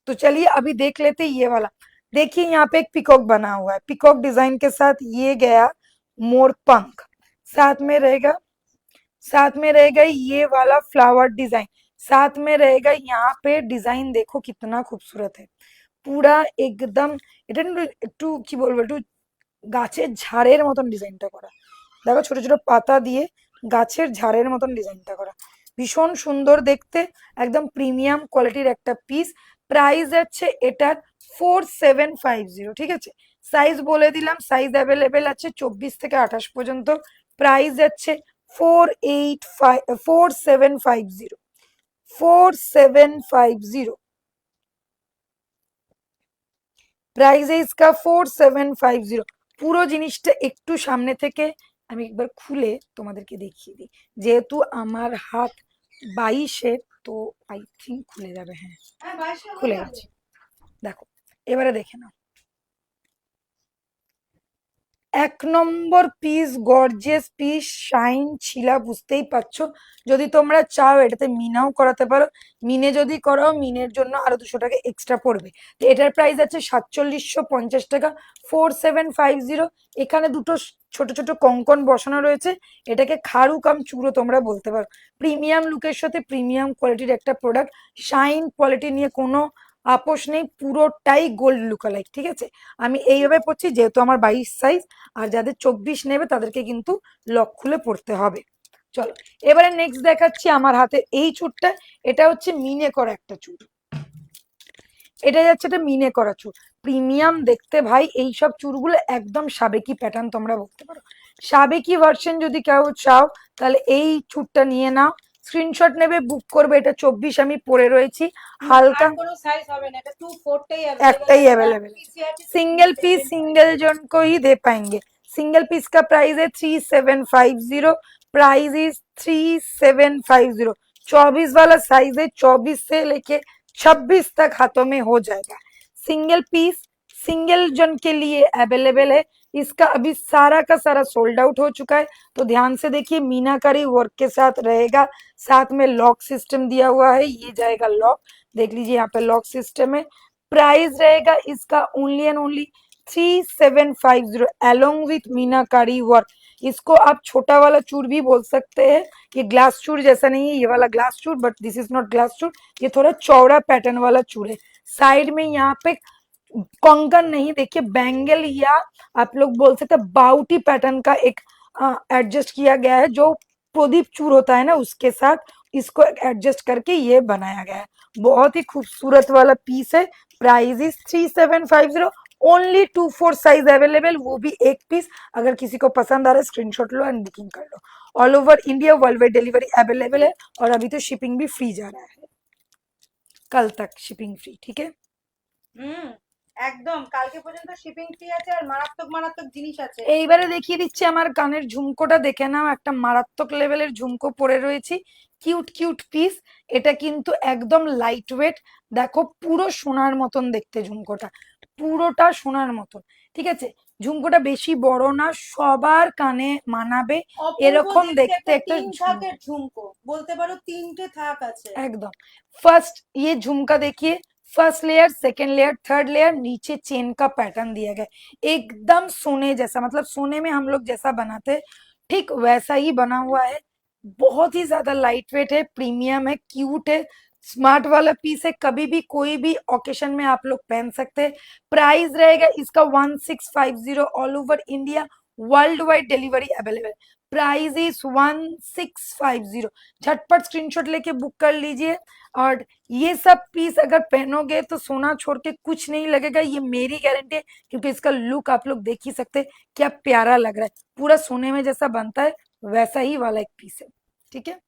तो चलिए अभी देख लेते ये वाला। देखिए यहाँ पे एक पिकॉक बना हुआ है, पिकॉक डिजाइन के साथ ये गया मोर पंख, साथ में रहेगा, साथ में रहेगा ये वाला फ्लावर डिजाइन, साथ में रहेगा यहाँ पे डिजाइन, देखो कितना खूबसूरत है, পুরা একদম। এটা কিন্তু একটু কি বলবো, একটু গাছের ঝাড়ের মতন ডিজাইনটা করা, দেখো ছোট ছোট পাতা দিয়ে গাছের ঝাড়ের মতন ডিজাইনটা করা, ভীষণ সুন্দর দেখতে, একদম প্রিমিয়াম কোয়ালিটির একটা পিস। প্রাইস আছে এটার 4750, ঠিক আছে। সাইজ বলে দিলাম, সাইজ অ্যাভেলেবেল আছে 24 থেকে 28 পর্যন্ত। প্রাইস যাচ্ছে 4750, 4750 প্রাইস है इसका 4750। পুরো জিনিসটা একটু সামনে থেকে আমি একবার খুলে তোমাদেরকে দেখিয়ে দিই, যেহেতু আমার হাত 22-এর, তো আই থিঙ্ক খুলে যাবে। হ্যাঁ, হ্যাঁ, 22 হয়ে খুলে যাবে। গেছে। দেখো, এবারে দেখে নাও। এক নম্বর পিস, গর্জিয়াস পিস, শাইন ছিলা, বুঝতেই পারছো। যদি তোমরা চাও এটাতে মিনাও করাতে পারো, মিনে যদি করাও মিনের জন্য আরো 200 টাকা এক্সট্রা পড়বে। তো এটার প্রাইস আছে 4750 টাকা, 4750। এখানে দুটো ছোট ছোট কঙ্কন বসানো রয়েছে, এটাকে খাড়ু কাম চূড়ো তোমরা বলতে পারো। প্রিমিয়াম লুকের সাথে প্রিমিয়াম কোয়ালিটির একটা প্রোডাক্ট, শাইন কোয়ালিটি নিয়ে কোনো আপোষ নেই, পুরোটাই গোল্ড লুকালাইক, ঠিক আছে। আমি এইভাবে পড়ছি যেহেতু আমার 22 সাইজ, আর যাদের 24 নেবে তাদেরকে কিন্তু লক খুলে পড়তে হবে। চলো, এবারে নেক্সট দেখাচ্ছি আমার হাতে এই চুড়টা। এটা হচ্ছে মিনে করা একটা চুড়, এটা যাচ্ছে এটা মিনে করা চুড়, প্রিমিয়াম দেখতে ভাই। এইসব চুড়গুলো একদম সাবেকি প্যাটার্ন তোমরা বলতে পারো। সাবেকি ভার্সন যদি কেউ চাও তাহলে এই চুড়টা নিয়ে নাও, স্ক্রিনশট নেবে, বুক করবে। এটা 24 আমি পরে রয়েছি, হালকা আর কোনো সাইজ হবে না, এটা 24 টাই अवेलेबल একটাই है। अवेलेबल है। पीछे আছে सिंगल पीस 67। सिंगल जन को ही दे पाएंगे। सिंगल पीस का प्राइस है 3750, प्राइस इज 3750। 24 वाला साइज है, 24 से लेके 26 तक हाथों में हो जाएगा। सिंगल पीस सिंगल जन के लिए अवेलेबल है। इसका अभी सारा का सारा सोल्ड आउट हो चुका है, तो ध्यान से देखिए, मीनाकारी वर्क के साथ रहेगा, साथ में लॉक सिस्टम दिया हुआ है, ये जाएगा लॉक, देख लीजिए यहाँ पे लॉक सिस्टम है। प्राइस रहेगा इसका only and only 3750 along with meenakari work. इसको आप छोटा वाला चूड़ भी बोल सकते हैं, ये ग्लास चूड़ जैसा नहीं है ये वाला ग्लास चूड़, but this is not glass चूड़, ये थोड़ा चौड़ा पैटर्न वाला चूड़ है। साइड में यहाँ पे कंगन नहीं, देखिए बैंगल, या आप लोग बोल सकते हैं बाउटी पैटर्न का एक एडजस्ट किया गया है, जो प्रदीप चूर होता है ना उसके साथ इसको एडजस्ट करके ये बनाया गया है। बहुत ही खूबसूरत वाला पीस है। Price is 3750, only 24 size available, वो भी एक पीस। अगर किसी को पसंद आ रहा है स्क्रीनशॉट लो एंड बुकिंग कर लो। All over India world wide delivery available है, और अभी तो शिपिंग भी फ्री जा रहा है, कल तक शिपिंग फ्री, ठीक है। হুম, একদম কালকে পর্যন্ত শিপিং ফ্রি আছে, আর মারাত্মক মারাত্মক জিনিস আছে। এইবারে দেখিয়ে দিচ্ছি আমার কানের ঝুমকোটা, দেখে নাও, একটা মারাত্মক লেভেলের ঝুমকো পরে রয়েছি, কিউট কিউট পিস। এটা কিন্তু একদম লাইট ওয়েট, দেখো পুরো সোনার মতন দেখতে ঝুমকোটা, পুরোটা সোনার মতন, ঠিক আছে। ঝুমকোটা বেশি বড় না, সবার কানে মানাবে অপূর্ব এরকম দেখতে একটা একটা 3 ঝুমকো, থাকের ঝুমকো, বলতে পারো 3টে থাক আছে। एकदम। फर्स्ट ये झुमका देखिए, first layer, second layer, third layer, नीचे चेन का पैटर्न दिया गया है, एकदम सोने जैसा, मतलब सोने में हम लोग जैसा बनाते हैं ठीक वैसा ही बना हुआ है। बहुत ही ज्यादा लाइट वेट है, प्रीमियम है, क्यूट है, स्मार्ट वाला पीस है, कभी भी कोई भी ओकेशन में आप लोग पहन सकते हैं। प्राइस रहेगा इसका 1650, all over India world wide delivery available. Price is 1650, झटपट स्क्रीनशॉट लेके बुक कर लीजिए। और ये सब पीस अगर पहनोगे तो सोना छोड़ के कुछ नहीं लगेगा, ये मेरी गारंटी है, क्योंकि इसका लुक आप लोग देख ही सकते हैं क्या प्यारा लग रहा है, पूरा सोने में जैसा बनता है वैसा ही वाला एक पीस है, ठीक है।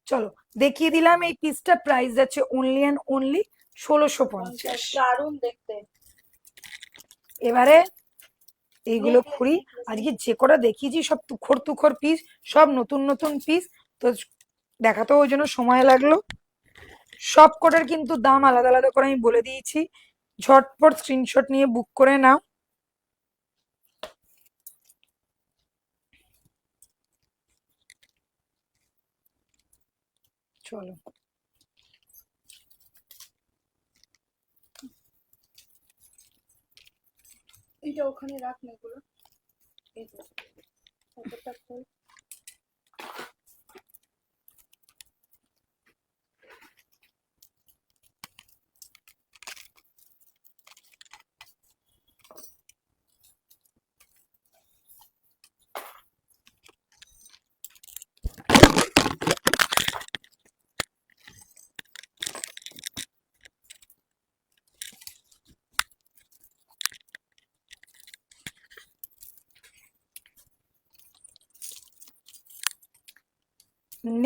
চলো দেখিয়ে দিলাম এই পিসটা, প্রাইস আছে অনলি এন্ড অনলি 1650। দারুণ দেখতে। এবারে এইগুলো খুঁড়ি, আজকে যে কটা দেখিয়েছি সব তুখর তুখর পিস, সব নতুন নতুন পিস, তো দেখাতেও ওই জন্য সময় লাগলো। সব কটার কিন্তু দাম আলাদা আলাদা করে আমি বলে দিয়েছি, ঝটপট স্ক্রিনশট নিয়ে বুক করে নাও। চলো, এটা ওখানে রাখ না, এগুলো এই তো ওটা খোল।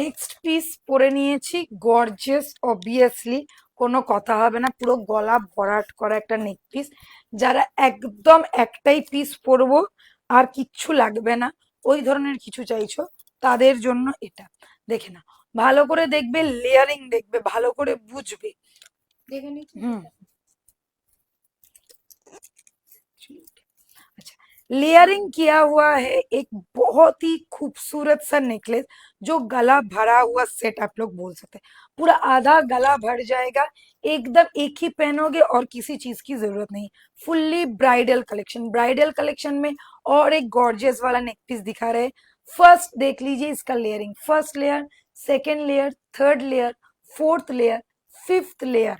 নেক্সট পিস পরে নিয়েছি, গর্জিয়াস, অবভিয়াসলি কোনো কথা হবে না, পুরো গলা ভরাট করা একটা নেক পিস। যারা একদম একটাই পিস পরবো আর কিচ্ছু লাগবে না ওই ধরনের কিছু চাইছো, তাদের জন্য এটা। দেখে না, ভালো করে দেখবে, লেয়ারিং দেখবে, ভালো করে বুঝবে। দেখে নিচ্ছি। হুম। अच्छा, लेयरिंग किया हुआ है एक बहुत ही खूबसूरत सा नेकलेस, जो गला भरा हुआ सेट आप लोग बोल सकते हैं। पूरा आधा गला भर जाएगा, एकदम एक ही पहनोगे और किसी चीज की जरूरत नहीं। Fully bridal collection, bridal collection में और एक गॉर्जियस वाला नेक पीस दिखा रहे हैं। फर्स्ट देख लीजिए इसका layering, first layer, second layer, third layer, fourth layer, fifth layer,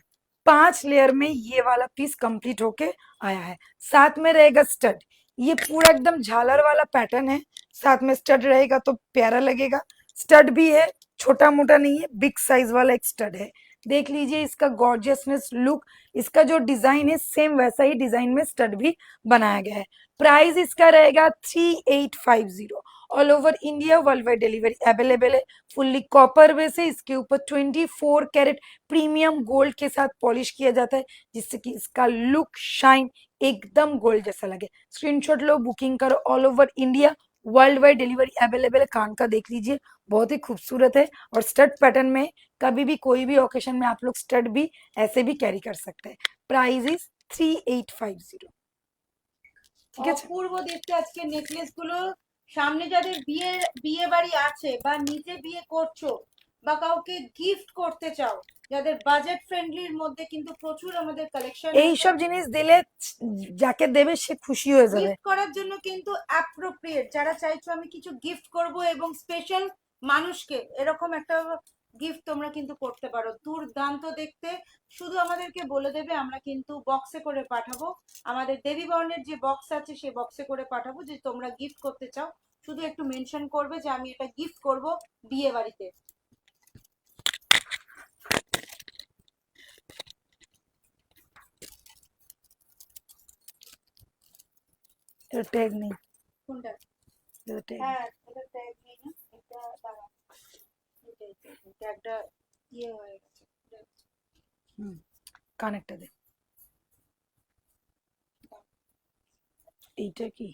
5 layer में ये वाला पीस कंप्लीट होके आया है। साथ में रहेगा स्टड, ये पूरा एकदम झालर वाला पैटर्न है, साथ में स्टड रहेगा तो प्यारा लगेगा। स्टड भी है, छोटा मोटा नहीं है, बिग साइज वाला एक स्टड है। देख लीजिए इसका गॉर्जियसनेस लुक, इसका जो डिजाइन है सेम वैसा ही डिजाइन में स्टड भी बनाया गया है। प्राइस इसका रहेगा 3850। All over India world wide delivery available है। फुल्ली कॉपर बेस है, इसके ऊपर 24 कैरेट प्रीमियम गोल्ड के साथ पॉलिश किया जाता है, जिससे कि इसका लुक शाइन एकदम गोल्ड जैसा लगे। स्क्रीनशॉट लो, बुकिंग करो, all over India world wide delivery available है। कान का देख लीजिए, बहुत ही खूबसूरत है, और स्टड पैटर्न में कभी भी कोई भी ओकेशन में आप लोग स्टड भी ऐसे भी कैरी कर सकते हैं। Price is 3850। ঠিক আছে। অপূর্ব দেখতে আজকে নেকলেস গুলো। সামনে যাদের বিয়ে বিয়ে বাড়ি আছে বা নিজে বিয়ে করছো বা কাউকে গিফট করতে চাও, যাদের বাজেট ফ্রেন্ডলির মধ্যে কিন্তু প্রচুর আমাদের কালেকশন এইসব জিনিস দিলে যাকে দেবে সে খুশি হয়ে যাবে। গিফট করার জন্য কিন্তু অ্যাপ্রোপ্রিয়েট। যারা চাইছো আমি কিছু গিফট করব এবং স্পেশাল মানুষকে, এরকম একটা গিফট তোমরা কিন্তু করতে পারো। দুর্দান্ত দেখতে। শুধু আমাদেরকে বলে দেবে, আমরা কিন্তু বক্সে করে পাঠাবো। আমাদের দেবী বর্ণের যে বক্স আছে সেই বক্সে করে পাঠাবো, যে তোমরা গিফট করতে চাও। শুধু একটু মেনশন করবে যে আমি এটা গিফট করব বিয়ে বাড়িতে। এর ট্যাগ নেই, কোনটা? এর ট্যাগ হ্যাঁ, এটা ট্যাগ নেই না, এটা দাঁড়া, ট্যাগটা ইয়ে হয়ে গেছে। হুম, কানেরটা দে। এইটা কি?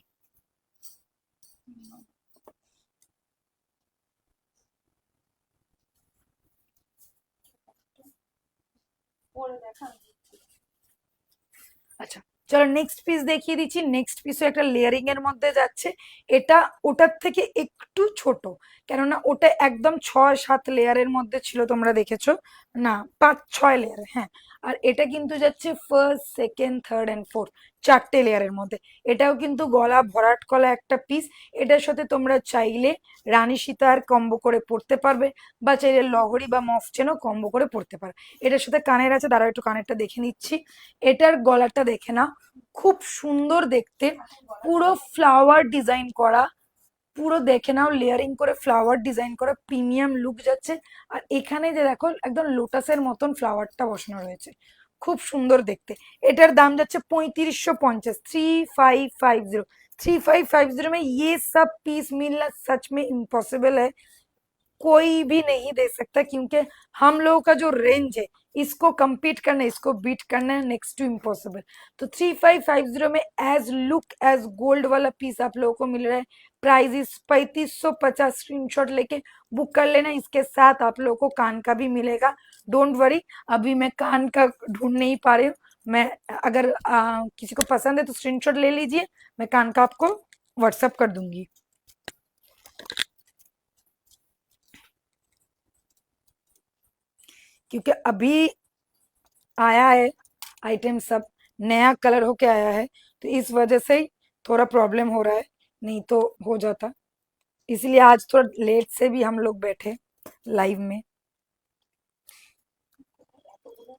পরে দেখা। আচ্ছা, চলো নেক্সট পিস দেখিয়ে দিচ্ছি। নেক্সট পিসও একটা লেয়ারিং এর মধ্যে যাচ্ছে। এটা ওটার থেকে একটু ছোট, কেননা ওটা একদম 6-7 লেয়ারের মধ্যে ছিল, তোমরা দেখেছো না, 5-6 লেয়ার, হ্যাঁ। আর এটা কিন্তু যাচ্ছে first, second, third and fourth, 4টে লেয়ারের মধ্যে। এটাও কিন্তু গলা ভরাট করা একটা পিস। এটার সাথে তোমরা চাইলে রানী সীতার কম্বো করে পড়তে পারবে, বা চাইলে লহরি বা মফ চেনও কম্বো করে পড়তে পারবে। এটার সাথে কানের আছে, দাঁড়াও একটু কানেরটা দেখে নিচ্ছি। এটার গলাটা দেখে না, খুব সুন্দর দেখতে, পুরো ফ্লাওয়ার ডিজাইন করা, পুরো দেখে নাও লেয়ারিং করে ফ্লাওয়ার ডিজাইন করা, প্রিমিয়াম লুক যাচ্ছে। আর এখানে যে দেখো একদম লোটাসের মতন ফ্লাওয়ারটা বসানো রয়েছে, খুব সুন্দর দেখতে। এটার দাম যাচ্ছে 3550, 3550। 3550 में ये सब पीस मिलना सच में इम्पॉसिबल है, कोई भी नहीं दे सकता, क्योंकि हम लोगों का जो रेंज है, इसको compete करना, इसको बीट करना है नेक्स्ट टू इम्पॉसिबल। तो 3550 में एज लुक एज गोल्ड वाला पीस आप लोगों को मिल रहा है। प्राइस इस 3550। स्क्रीनशॉट लेके बुक कर लेना। इसके साथ आप लोगों को कान का भी मिलेगा। डोंट वरी, अभी मैं कान का ढूंढ नहीं पा रही हूँ। मैं अगर किसी को पसंद है तो स्क्रीनशॉट ले लीजिए, मैं कान का आपको व्हाट्सअप कर दूंगी। क्योंकि अभी आया है आइटम, सब नया कलर होके आया है, तो इस वजह से ही थोड़ा प्रॉब्लम हो रहा है, नहीं तो हो जाता। इसलिए आज थोड़ा लेट से भी हम लोग बैठे লাইভ মে।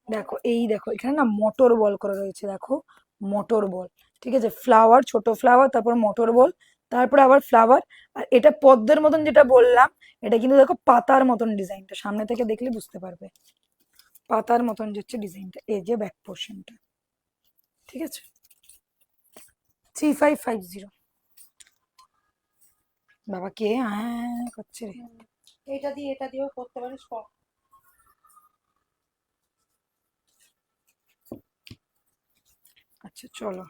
দেখো এই দেখো এখানে না মোটর বল করা রয়েছে, দেখো মোটর বল, ঠিক আছে, ফ্লাওয়ার, ছোট ফ্লাওয়ার, তারপর মোটর বল, তারপরে আবার ফ্লাওয়ার। আর এটা পদ্মের মতন যেটা বললাম, এটা কিন্তু দেখো পাতার মতন ডিজাইনটা, সামনে থেকে দেখলে বুঝতে পারবে পাতার মতন যে হচ্ছে ডিজাইনটা, এই যে ব্যাক পোর্শনটা, ঠিক আছে। 3550। বাবা কে করছে রে। এটা দিয়ে এটা দিয়েও করতে পারিস। আচ্ছা চলো,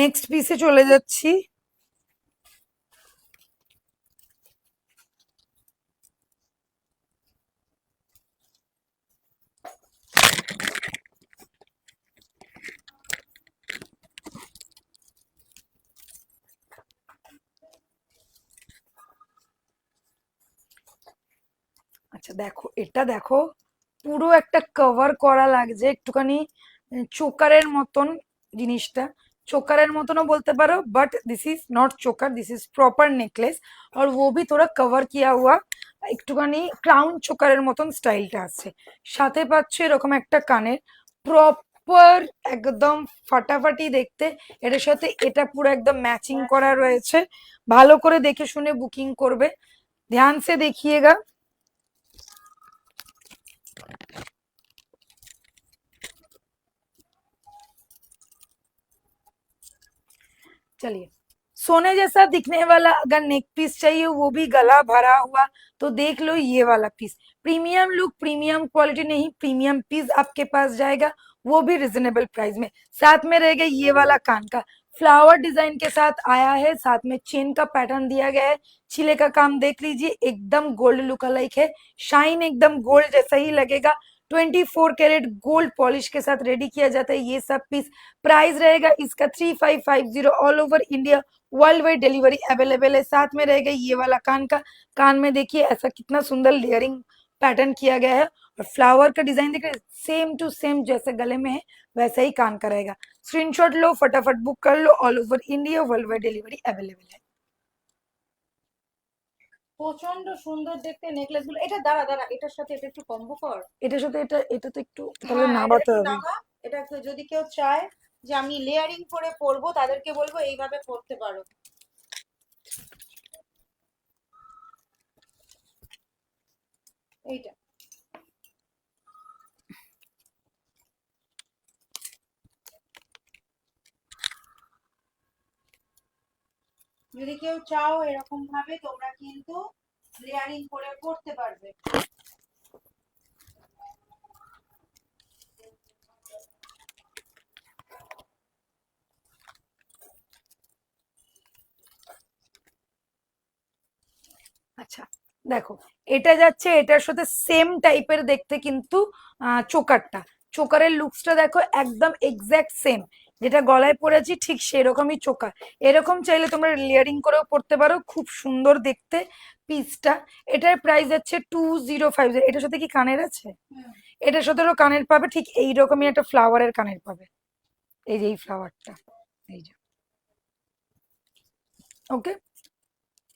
নেক্সট পিসে চলে যাচ্ছি। আচ্ছা দেখো, এটা দেখো, পুরো একটা কভার করা লাগছে একটুখানি, চোকারের মতন জিনিসটা। चोकर मतनों बोलते पारो, बट दिस इज नॉट चोकर, दिस इज प्रॉपर नेकलेस। और वो भी थोड़ा कवर किया हुआ, একটুখানি ক্রাউন চোকারের মতন স্টাইলটা আছে। সাথে পাচ্ছ এরকম একটা কানের, প্রপার একদম ফাটাফাটি দেখতে। এটার সাথে এটা পুরো একদম ম্যাচিং করা রয়েছে। ভালো করে দেখে শুনে বুকিং করবে, ध्यान से देखिएगा। चलिए, सोने जैसा दिखने वाला अगर नेक पीस चाहिए, वो भी गला भरा हुआ, तो देख लो ये वाला piece. Premium look, premium quality नहीं, प्रीमियम पीस आपके पास जाएगा, वो भी रिजनेबल प्राइस में। साथ में रहेगा ये वाला कान का फ्लावर डिजाइन के साथ आया है, साथ में चेन का पैटर्न दिया गया है। छिले का काम देख लीजिए, एकदम गोल्ड लुक अलाइक है, शाइन एकदम गोल्ड जैसा ही लगेगा। 24 कैरेट गोल्ड पॉलिश के साथ रेडी किया जाता है ये सब पीस। प्राइस रहेगा इसका 3550, all over India world wide delivery available है। साथ में रहेगा ये वाला कान का, कान में देखिए ऐसा कितना सुंदर लेयरिंग पैटर्न किया गया है, और फ्लावर का डिजाइन देखिए सेम टू सेम जैसे गले में है वैसा ही कान का रहेगा। स्क्रीनशॉट लो, फटाफट बुक कर लो, all over India world wide delivery available है। প্রচন্ড সুন্দর দেখতে নেকলেস গুলো। এটা দাঁড়া দাঁড়া, এটার সাথে এটা একটু কম্বো কর। এটার সাথে এটা তো একটু তাহলে হ্যাঁ, এটা নামাতে একটু হবে। নামা। এটা যদি কেউ চায় যে আমি লেয়ারিং করে পরবো, তাদেরকে বলবো এইভাবে পরতে পারো। এইটা যদি কেউ চাও এরকম ভাবে তোমরা কিন্তু লেয়ারিং করে পরতে পারবে। আচ্ছা দেখো, এটা যাচ্ছে এটার সাথে সেম টাইপের দেখতে, কিন্তু চোকারটা, চোকারের লুকসটা দেখো একদম এক্স্যাক্ট সেম, যেটা গলায় পরেছি ঠিক সেরকমই চোকার। এরকম চাইলে তোমরা লেয়ারিং করেও পড়তে পারো, খুব সুন্দর দেখতে পিসটা। এটার প্রাইস আছে 2050। এটার সাথে কি কানের আছে? এটার সাথেও কানের পাবে, ঠিক এইরকমই একটা ফ্লাওয়ারের কানের পাবে, এই যে এই ফ্লাওয়ারটা, এই যে। ओके,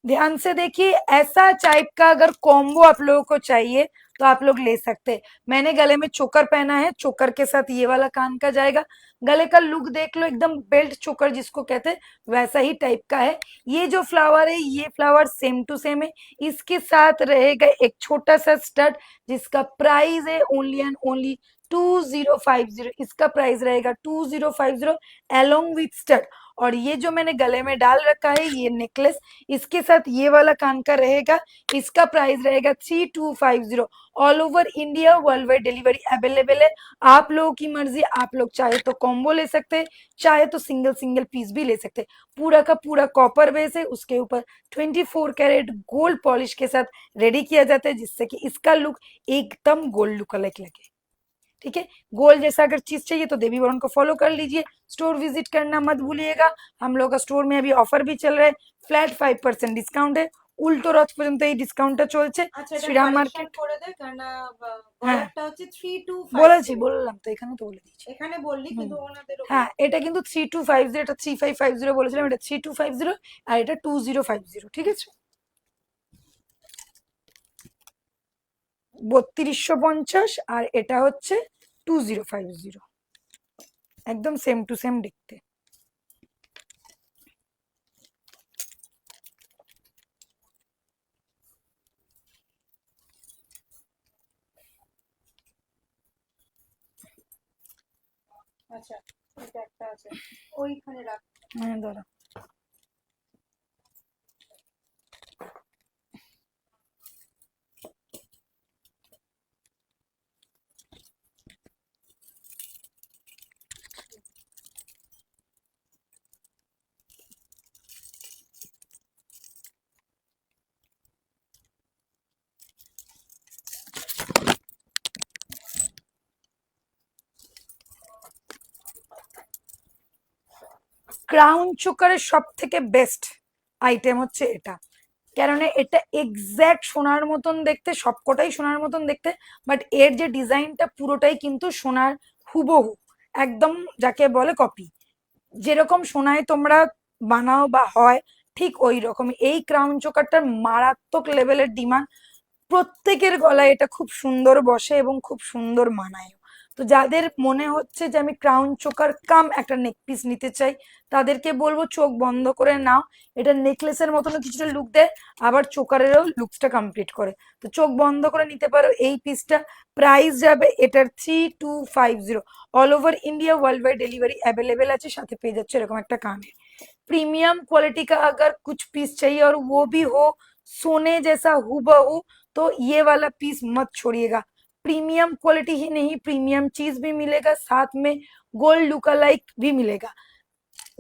ध्यान से देखिए, ऐसा टाइप का अगर कॉम्बो आप लोगों को चाहिए तो आप लोग ले सकते हैं। मैंने गले में चोकर पहना है, चोकर के साथ ये वाला कान का जाएगा। गले का लुक देख लो, एकदम बेल्ट चोकर जिसको कहते हैं वैसा ही टाइप का है। ये जो फ्लावर है, ये फ्लावर सेम टू सेम है। इसके साथ रहेगा एक छोटा सा स्टड, जिसका प्राइस है ओनली एंड ओनली 2050। इसका प्राइस रहेगा 2050 अलोंग विथ स्टड। और ये जो मैंने गले में डाल रखा है ये नेकलेस, इसके साथ ये वाला कान का रहेगा, इसका प्राइस रहेगा 3250। All over India world wide delivery available है। आप लोगों की मर्जी, आप लोग चाहे तो कॉम्बो ले सकते हैं, चाहे तो सिंगल सिंगल पीस भी ले सकते हैं। पूरा का पूरा कॉपर बेस है, उसके ऊपर 24 कैरेट गोल्ड पॉलिश के साथ रेडी किया जाता है, जिससे कि इसका लुक एकदम गोल्ड लुक अलग लगे। ठीक है, गोल्ड जैसा अगर चीज चाहिए तो देवी वरुण को फॉलो कर लीजिए, स्टोर विजिट करना मत भूलिएगा। हम लोग का स्टोर में अभी ऑफर भी चल रहा है, फ्लैट 5% डिस्काउंट है, উল্টো রথ পর্যন্ত এই ডিসকাউন্টটা চলছে। শ্রীরাম মার্কেট করে দে, কারণ হ্যাঁ গলারটা হচ্ছে 3250। বলেছি, বললাম তো, এখানে তো বলে দিয়েছি। এখানে বললি হুম, কিন্তু ওনাদের হ্যাঁ এটা কিন্তু 3250, এটা 3550 বলেছিলাম, এটা 3250, আর এটা 2050। ঠিক আছে, 3250, আর এটা হচ্ছে 2050, একদম সেম টু সেম দেখতে। আচ্ছা, এটা একটা আছে, ওইখানে রাখ। হ্যাঁ দাঁড়া। ক্রাউন চোকারের সব থেকে বেস্ট আইটেম হচ্ছে এটা, কেননা এটা এক্স্যাক্ট সোনার মতন দেখতে, সবকটাই সোনার মতন দেখতে, বাট এর যে ডিজাইনটা পুরোটাই কিন্তু সোনার হুবহু, একদম যাকে বলে কপি। যেরকম সোনায় তোমরা বানাও বা হয়, ঠিক ওই রকম এই ক্রাউন চোকারটার মারাত্মক লেভেলের ডিমান্ড। প্রত্যেকের গলায় এটা খুব সুন্দর বসে এবং খুব সুন্দর মানায়। তো যাদের মনে হচ্ছে যে আমি ক্রাউন চোকার কাম একটা নেক পিস নিতে চাই, তাদেরকে বলবো চোখ বন্ধ করে নাও। এটা নেকলেসের মতনও কিছুটা লুক দেয়, আবার চোকারেরও লুকসটা কমপ্লিট করে। তো চোখ বন্ধ করে নিতে পারো এই পিসটা। প্রাইস যাবে এটার 3250। All over India world wide delivery available আছে, সাথে পেয়ে যাচ্ছে এরকম একটা কানের। प्रीमियम क्वालिटी का अगर कुछ पीस चाहिए और वो भी हो सोने जैसा हूबहू, तो ये वाला पीस मत छोड़िएगा। प्रीमियम क्वालिटी ही नहीं, प्रीमियम चीज भी मिलेगा, साथ में गोल्ड लुक लाइक भी मिलेगा।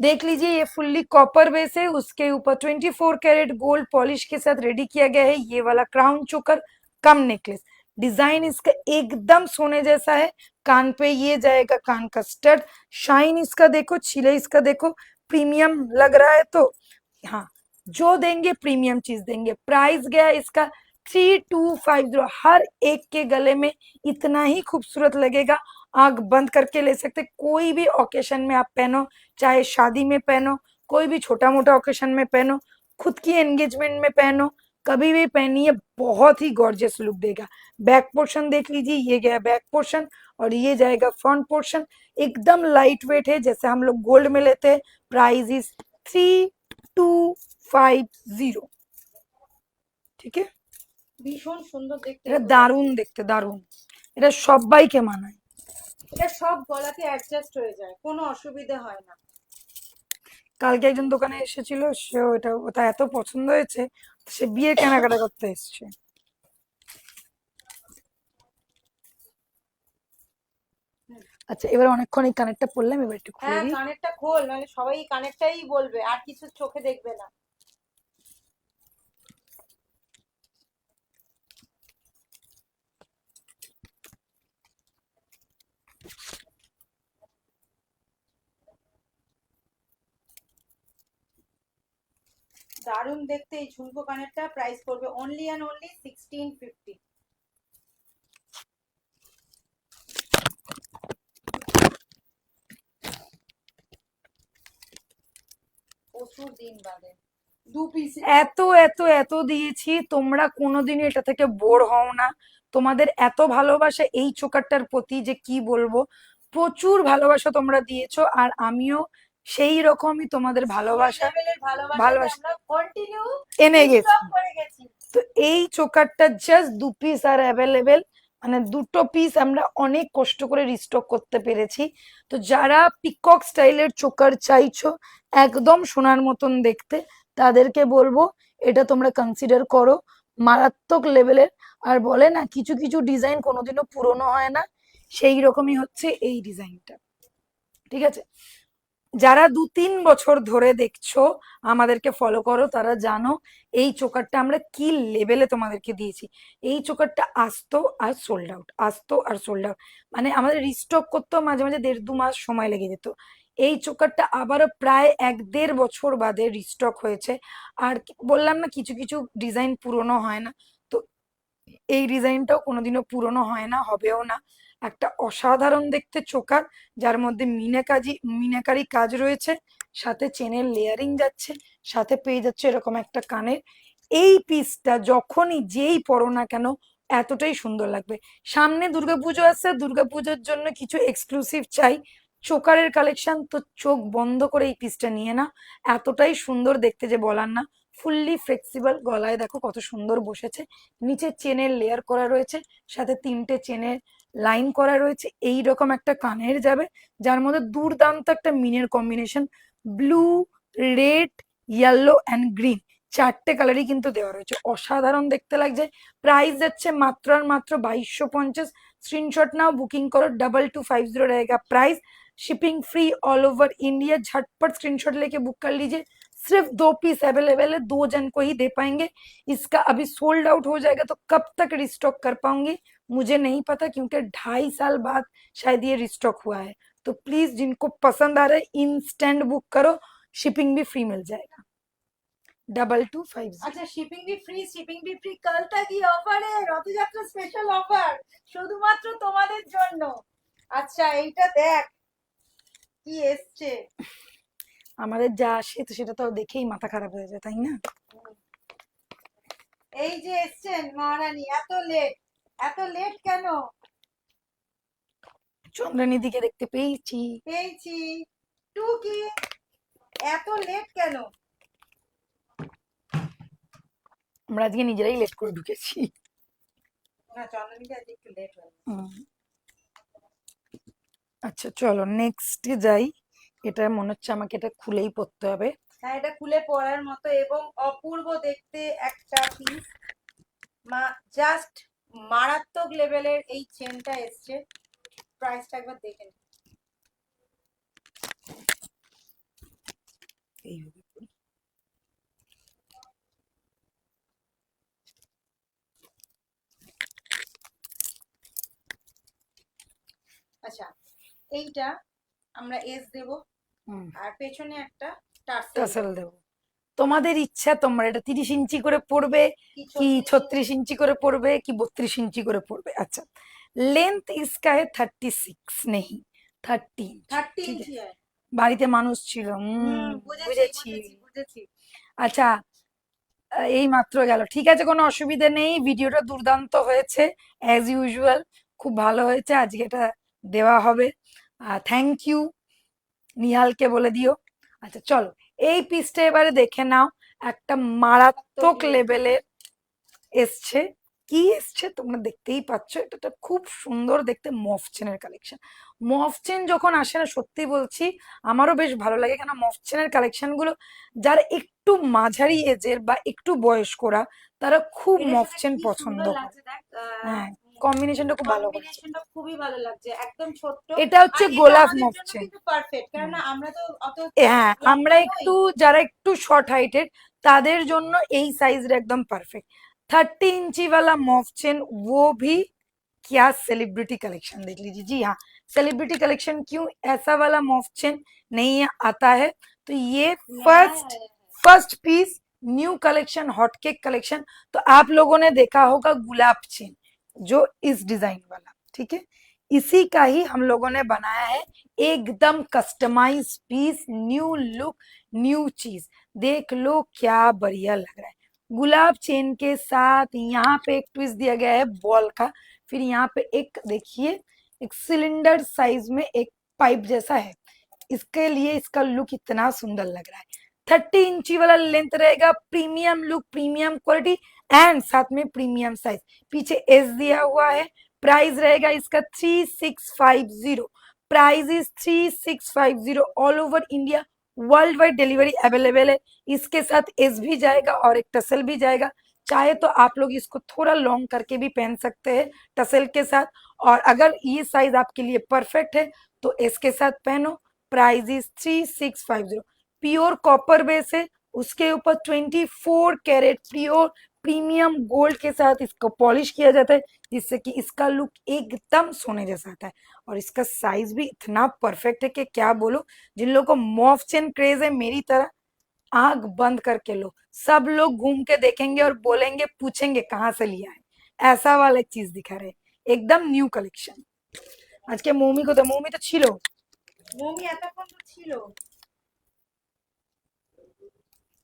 देख लीजिए ये फुल्ली कॉपर बेस है, उसके ऊपर 24 कैरेट गोल्ड पॉलिश के साथ रेडी किया गया है ये वाला क्राउन चोकर कम नेकलेस। डिजाइन इसका एकदम सोने जैसा है। कान पे ये जाएगा कान का स्टड। शाइन इसका देखो, छिले इसका देखो, प्रीमियम लग रहा है। तो हाँ, जो देंगे प्रीमियम चीज देंगे। प्राइस गया इसका 3250। हर एक के गले में इतना ही खूबसूरत लगेगा, आंख बंद करके ले सकते। कोई भी ओकेशन में आप पहनो, चाहे शादी में पहनो, कोई भी छोटा मोटा ओकेशन में पहनो, खुद की एंगेजमेंट में पहनो, कभी भी पहनिए, बहुत ही गॉर्जियस लुक देगा। बैक पोर्शन देख लीजिए, ये गया बैक पोर्शन और ये जाएगा फ्रंट पोर्शन। एकदम लाइट वेट है, जैसे हम लोग गोल्ड में लेते हैं। Price is 3250। ঠিক আছে, ভীষণ সুন্দর দেখতে এটা এগুলো। দারুণ দেখতে, দারুণ। এটা সবাইকে মানায়। এটা সব গলাতে অ্যাডজাস্ট হয়ে যায়, কোনো অসুবিধা হয় না। কালকে একজন দোকানে এসেছিল, সে ওটা ওটা এত পছন্দ হয়েছে, সে বিয়ে কেনাকাটা করতে এসছে। আচ্ছা, এবার অনেকক্ষণ এই কানেরটা পরলাম, এবার একটু খুলে হ্যাঁ, দিই। কানেরটা খোল, মানে সবাই কানেরটাই বলবে, আর কিছু চোখে দেখবে না। দারুণ দেখতে এই ঝুমকো কানেরটা। প্রাইস পড়বে অনলি অ্যান্ড অনলি 1650। প্রচুর দিন বাদে দু পিস। এত এত এত দিয়েছি, তোমরা কোনোদিনই এটা থেকে বোর হও না। তোমাদের এত ভালোবাসা এই চোকারটার প্রতি যে কি বলবো। প্রচুর ভালোবাসা তোমরা দিয়েছো, আর আমিও সেই রকমই তোমাদের ভালোবাসা ভালোবাসা আমরা কন্টিনিউ এনে গেছি। করে গেছি। তো এই চোকারটা জাস্ট 2 পিস আর অ্যাভেলেবেল, মানে 2টো পিস আমরা অনেক কষ্ট করে রিস্টক করতে পেরেছি। তো যারা পিকক স্টাইলের চোকার চাইছো একদম সোনার মতন দেখতে, তাদেরকে বলবো এটা তোমরা কনসিডার করো। মারাত্মক লেভেলের। আর বলে না, কিছু কিছু ডিজাইন কোনোদিনও পুরনো হয় না, সেই রকমই হচ্ছে এই ডিজাইনটা। ঠিক আছে, যারা 2-3 বছর ধরে দেখছো, আমাদেরকে ফলো করো, তারা জানো এই চোকারটা আমরা কি লেভেলে তোমাদেরকে দিয়েছি। এই চোকারটা আসতো আর সোল্ড আউট, আসতো আর সোল্ড আউট, মানে আমাদের রিস্টক করতেও মাঝে মাঝে 1.5-2 মাস সময় লেগে যেত। এই চোকারটা আবারও প্রায় 1-1.5 বছর বাদে রিস্টক হয়েছে। আর বললাম না, কিছু কিছু ডিজাইন পুরনো হয় না, তো এই ডিজাইনটাও কোনোদিনও পুরনো হয় না, হবেও না। একটা অসাধারণ দেখতে চোকার, যার মধ্যে মিনাকারি কাজ রয়েছে, সাথে চেনের লেয়ারিং যাচ্ছে, সাথে পেয়ে যাচ্ছে এরকম একটা কানের। এই পিসটা যখনই যেই পরো না কেন এতটাই সুন্দর লাগবে। সামনে দুর্গাপুজো আসছে, দুর্গাপুজোর জন্য কিছু এক্সক্লুসিভ চাই চোকারের কালেকশন, তো চোখ বন্ধ করে এই পিসটা নিয়ে না। এতটাই সুন্দর দেখতে যে বলার না। ফুললি ফ্লেক্সিবল, গলায় দেখো কত সুন্দর বসেছে। নিচে চেনের লেয়ার করা রয়েছে, সাথে 3টে চেনের লাইন করা রয়েছে, এই রকম একটা কানের যাবে, যার মধ্যে দুর্দান্ত একটা মিনের combination, blue, red, yellow and green, চারটে কালারই কিন্তু দেওয়া রয়েছে, অসাধারণ দেখতে লাগছে। প্রাইস যাচ্ছে মাত্র আর মাত্র 2250। स्क्रीनशॉट नाउ, बुकिंग करो, 2250 रहेगा price, shipping free all over India. झटपट स्क्रीनशॉट लेके बुक कर लीजिए, सिर्फ 2 पीस अवेलेबल है, 2 जन को ही दे पाएंगे। इसका अभी सोल्ड आउट हो जाएगा तो कब तक रिस्टॉक कर पाऊंगी मुझे नहीं पता, क्योंकि 2.5 साल बाद शायद ये रिस्टॉक हुआ है। तो प्लीज जिनको पसंद आ रहा है इंस्टेंट बुक करो, शिपिंग भी फ्री मिल जाएगा। 2250। আচ্ছা, শিপিং বি ফ্রি কাল থাকি অফারে, রথযাত্রা স্পেশাল অফার শুধুমাত্র তোমাদের জন্য। আচ্ছা, এইটা দেখ কি এসছে। আমাদের যা আসে তো সেটা তো দেখেই মাথা খারাপ হয়ে যায়, তাই না? এই যে এসছেন মহারানী, এত লেট কেন? চন্দ্রানী দিকে দেখতে পেয়েছি। পেয়েছি। টু কি এত লেট কেন? আমরা আজকে নিজেরাই লেট করে ঢুকেছি। না, চন্দ্রানীকে আজ একটু লেট হয়ে গেছে। আচ্ছা চলো নেক্সট যাই। এটা মনে হচ্ছে আমাকে এটা খুলেই পড়তে হবে। হ্যাঁ, এটা খুলে পড়ার মতো এবং অপূর্ব দেখতে একটা পিস। জাস্ট মারাত্মক লেভেলের এই চেনটা এসছে। প্রাইসটা একবার দেখে নিন। এইভাবে করি। আচ্ছা, এইটা আমরা এস দেব আর পেছনে একটা টার্সেল টাসেল দেবো। তোমাদের ইচ্ছা, তোমরা এটা 30 ইঞ্চি করে পড়বে কি 36 ইঞ্চি করে পড়বে কি 32 इंची করে পড়বে। अच्छा, लेंथ इसका है 36, नहीं 30 इंच। 30 ঠিক ইঞ্চি আছে, হয়। বাড়িতে মানুষ ছিল। বুঝেছি। বুঝেছি। আচ্ছা, এই মাত্র গেল, ঠিক আছে, কোনো অসুবিধা নেই। ভিডিওটা দুর্দান্ত হয়েছে, অ্যাজ ইউজুয়াল খুব ভালো হয়েছে। আজকে এটা দেওয়া হবে, থ্যাংক ইউ। নিহালকে বলে দিও। আচ্ছা চলো, এই পিসটা এবারে দেখে নাও, একটা মারাত্মক লেভেলের এসছে। কি এসছে তোমরা দেখতেই পাচ্ছ, এটা খুব সুন্দর দেখতে, মফ চেনের কালেকশন। মফ চেন যখন আসে না, সত্যি বলছি আমারও বেশ ভালো লাগে, কেন মফ চেনের কালেকশন গুলো যারা একটু মাঝারি এজের বা একটু বয়স্করা তারা খুব মফ চেন পছন্দ করে। হ্যাঁ, কম্বিনেশনটা খুব ভালো করেছে। কম্বিনেশনটা খুবই ভালো লাগছে, একদম ছোট্ট। এটা হচ্ছে আর এটা গোলাপ আমাদের মফ জন্য চেন। কিন্তু পারফেক্ট, কারণ আমরা তো অত হ্যাঁ, আমরা লম্বা নই। একটু যারা একটু শর্ট হাইটের তাদের জন্য এই साइज एकदम परफेक्ट। 30 इंची वाला मॉफ चेन, वो भी क्या सेलिब्रिटी कलेक्शन देख लीजिए। जी हाँ, सेलिब्रिटी कलेक्शन क्यों, ऐसा वाला मॉफ चेन नहीं आता है। तो ये first piece new collection, hot cake collection. तो आप लोगों ने देखा होगा गुलाब चेन, जो इस डिजाइन वाला, ठीक है, इसी का ही हम लोगों ने बनाया है एकदम customise piece, new look, new चीज। देख लो क्या बढ़िया लग रहा है। गुलाब चेन के साथ यहाँ पे एक ट्विस्ट दिया गया है बॉल का, फिर यहाँ पे एक देखिए एक सिलेंडर साइज में एक पाइप जैसा है, इसके लिए इसका लुक इतना सुंदर लग रहा है। 30 इंची वाला लेंथ रहेगा, premium look, premium quality and साथ में प्रीमियम साइज। पीछे एस दिया हुआ है। प्राइस रहेगा इसका 3650। Price is 3650, all over India world wide delivery available है। इसके साथ एस भी जाएगा और एक टसल भी जाएगा। चाहे तो आप लोग इसको थोड़ा लॉन्ग करके भी पहन सकते हैं टसल के साथ, और अगर ये साइज आपके लिए परफेक्ट है तो एस के साथ पहनो। Price is 3650। Pure copper base है, उसके ऊपर 24 कैरेट प्योर प्रीमियम गोल्ड के साथ इसको पॉलिश किया जाता है, जिससे कि इसका लुक एकदम सोने जैसा आता है। और इसका साइज भी इतना परफेक्ट है कि क्या बोलो। जिन लोगों को मॉफ चेन क्रेज है मेरी तरह, आंख बंद करके लो, सब लोग घूम के देखेंगे और बोलेंगे, पूछेंगे कहाँ से लिया है। ऐसा वाला एक चीज दिखा रहे, एकदम न्यू कलेक्शन। आज के मौमी को तो मौमी तो छिलो, মমি এতক্ষণ তো ছিল।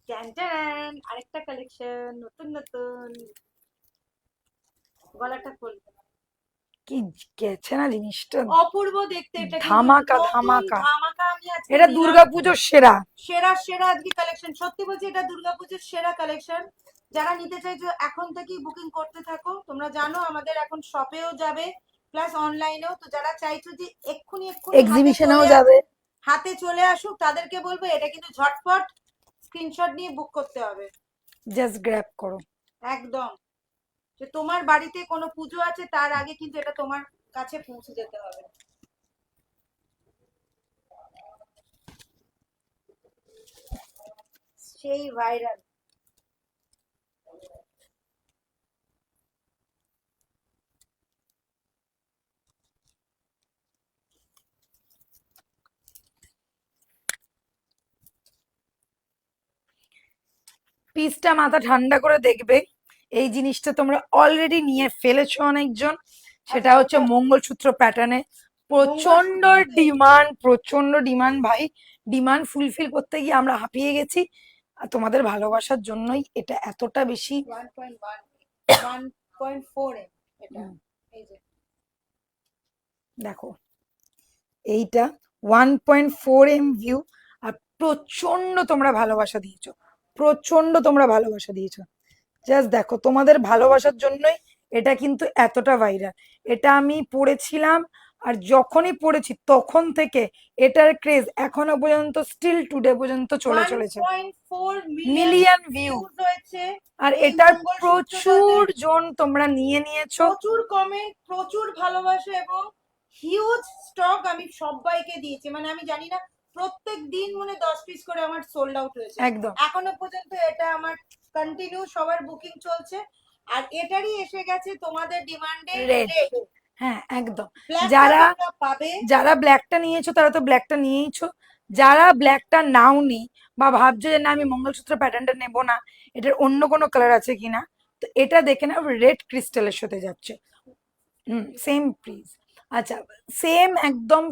ট্যান আরেকটা কালেকশন, নতুন নতুন। গলাটা খোল। কি গেছে না জিনিসটা, অপূর্ব দেখতে, এটা কিন্তু ধামাকা নতুন ধামাকা। ধামাকা। আমি আজকে এটা দিলাম দুর্গাপুজোর সেরা। সেরা সেরা আজকে কালেকশন। সত্যি বলছি, এটা দুর্গাপুজোর সেরা কালেকশন। যারা নিতে চাইছো এখন থেকেই বুকিং করতে থাকো। তোমরা জানো আমাদের এখন শপেও যাবে, প্লাস অনলাইনেও। তো যারা চাইছো যে এক্ষুনি এক্ষুনি এক্সিবিশনেও যাবে, হাতে চলে আসুক, তাদেরকে বলবো এটা কিন্তু ঝটপট স্ক্রিনশট নিয়ে বুক করতে হবে। জাস্ট গ্র্যাব করো। একদম, যে তোমার বাড়িতে কোনো পুজো আছে তার আগে কিন্তু এটা তোমার কাছে পৌঁছে যেতে হবে। সেই ভাইরাল। পিসটা মাথা ঠান্ডা করে দেখবে, এই জিনিসটা তোমরা অলরেডি নিয়ে ফেলেছো অনেকজন, সেটা আচ্ছা, হচ্ছে ওটা মঙ্গলসূত্র প্যাটার্নে। প্রচন্ড মঙ্গলসূত্র। ডিমান্ড, প্রচন্ড ডিমান্ড ভাই। ডিমান্ড ফুলফিল করতে গিয়ে আমরা হাঁপিয়ে গেছি, আর তোমাদের ভালোবাসার জন্যই এটা এতটা বেশি। 1.1 1.4 এটা। এই যে দেখো এইটা 1.4 M ভিউ, আর প্রচন্ড তোমরা ভালোবাসা দিয়েছো, প্রচন্ড তোমরা ভালোবাসা দিয়েছো। জাস্ট দেখো, তোমাদের ভালোবাসার জন্যই এটা কিন্তু এতটা ভাইরাল। এটা আমি পড়েছিলাম, আর যখনই পড়েছি তখন থেকে এটার ক্রেজ এখনো পর্যন্ত স্টিল টুডে পর্যন্ত চলে চলেছে। 1.4 মিলিয়ন মিলিয়ন ভিউ, ভিউজ হয়েছে আর এই এটার মঙ্গলসূত্রটাতে। প্রচুর জন তোমরা নিয়ে নিয়েছো। প্রচুর কমেন্ট, প্রচুর ভালোবাসা এবং হিউজ স্টক আমি সবাইকে দিয়েছি। মানে আমি জানি না, প্রত্যেক দিন মানে 10 পিস করে আমার সোল্ড আউট হয়েছে একদম এখনো পর্যন্ত। এটা আমার কন্টিনিউ সবার বুকিং চলছে। আর এটারই এসে গেছে তোমাদের ডিমান্ডে রেড, রেড। হ্যাঁ একদম। ব্ল্যাকটা যারা তোমরা পাবে। যারা ব্ল্যাকটা নিয়েছো তারা তো ব্ল্যাকটা নিয়েইছো, যারা ব্ল্যাকটা নাওনি বা ভাবছো যে না আমি মঙ্গলসূত্র প্যাটার্নটা নেবো না, এটার অন্য কোনো কালার আছে কিনা, তো এটা দেখে নাও, রেড ক্রিস্টালের সাথে যাচ্ছে। সেম প্রিস, আচ্ছা, सेम एकदम,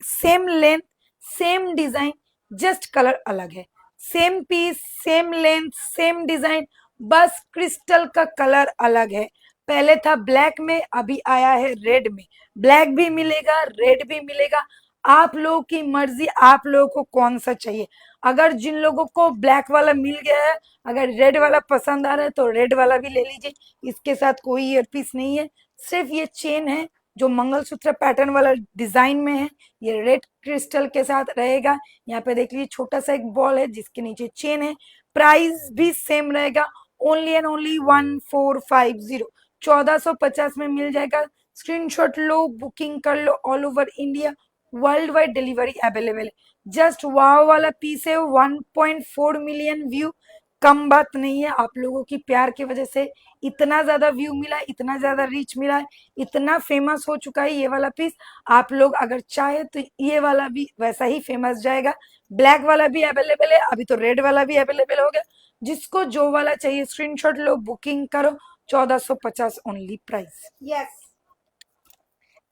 same length, same design, just colour अलग है। Same piece, same length, same design, बस क्रिस्टल का कलर अलग है। पहले था ब्लैक में, अभी आया है रेड में। ब्लैक भी मिलेगा, रेड भी मिलेगा, आप लोगों की मर्जी, आप लोगों को कौन सा चाहिए। अगर जिन लोगों को ब्लैक वाला मिल गया है, अगर रेड वाला पसंद आ रहा है तो रेड वाला भी ले लीजिए। इसके साथ कोई ईयरपीस नहीं है, सिर्फ ये चेन है जो मंगलसूत्र पैटर्न वाला डिजाइन में है, ये रेड क्रिस्टल के साथ रहेगा। यहाँ पे देख लीजिए छोटा सा एक बॉल है जिसके नीचे चेन है। प्राइस भी सेम रहेगा, ओनली एंड ओनली 1450, 1450 में मिल जाएगा। स्क्रीनशॉट लो, बुकिंग कर लो, all over India world wide delivery available है। जस्ट वाव वाला पीस है, 1.4 मिलियन व्यू, कम बात नहीं है। आप लोगों की प्यार की वजह से इतना ज्यादा व्यू मिला है, इतना ज्यादा रीच मिला है, इतना फेमस हो चुका है ये वाला पीस। आप लोग अगर चाहे तो ये वाला भी वैसा ही फेमस जाएगा। ब्लैक वाला भी अवेलेबल है, अभी तो रेड वाला भी अवेलेबल हो गया। जिसको जो वाला चाहिए स्क्रीनशॉट लो, बुकिंग करो, 1450 ओनली प्राइस। यस।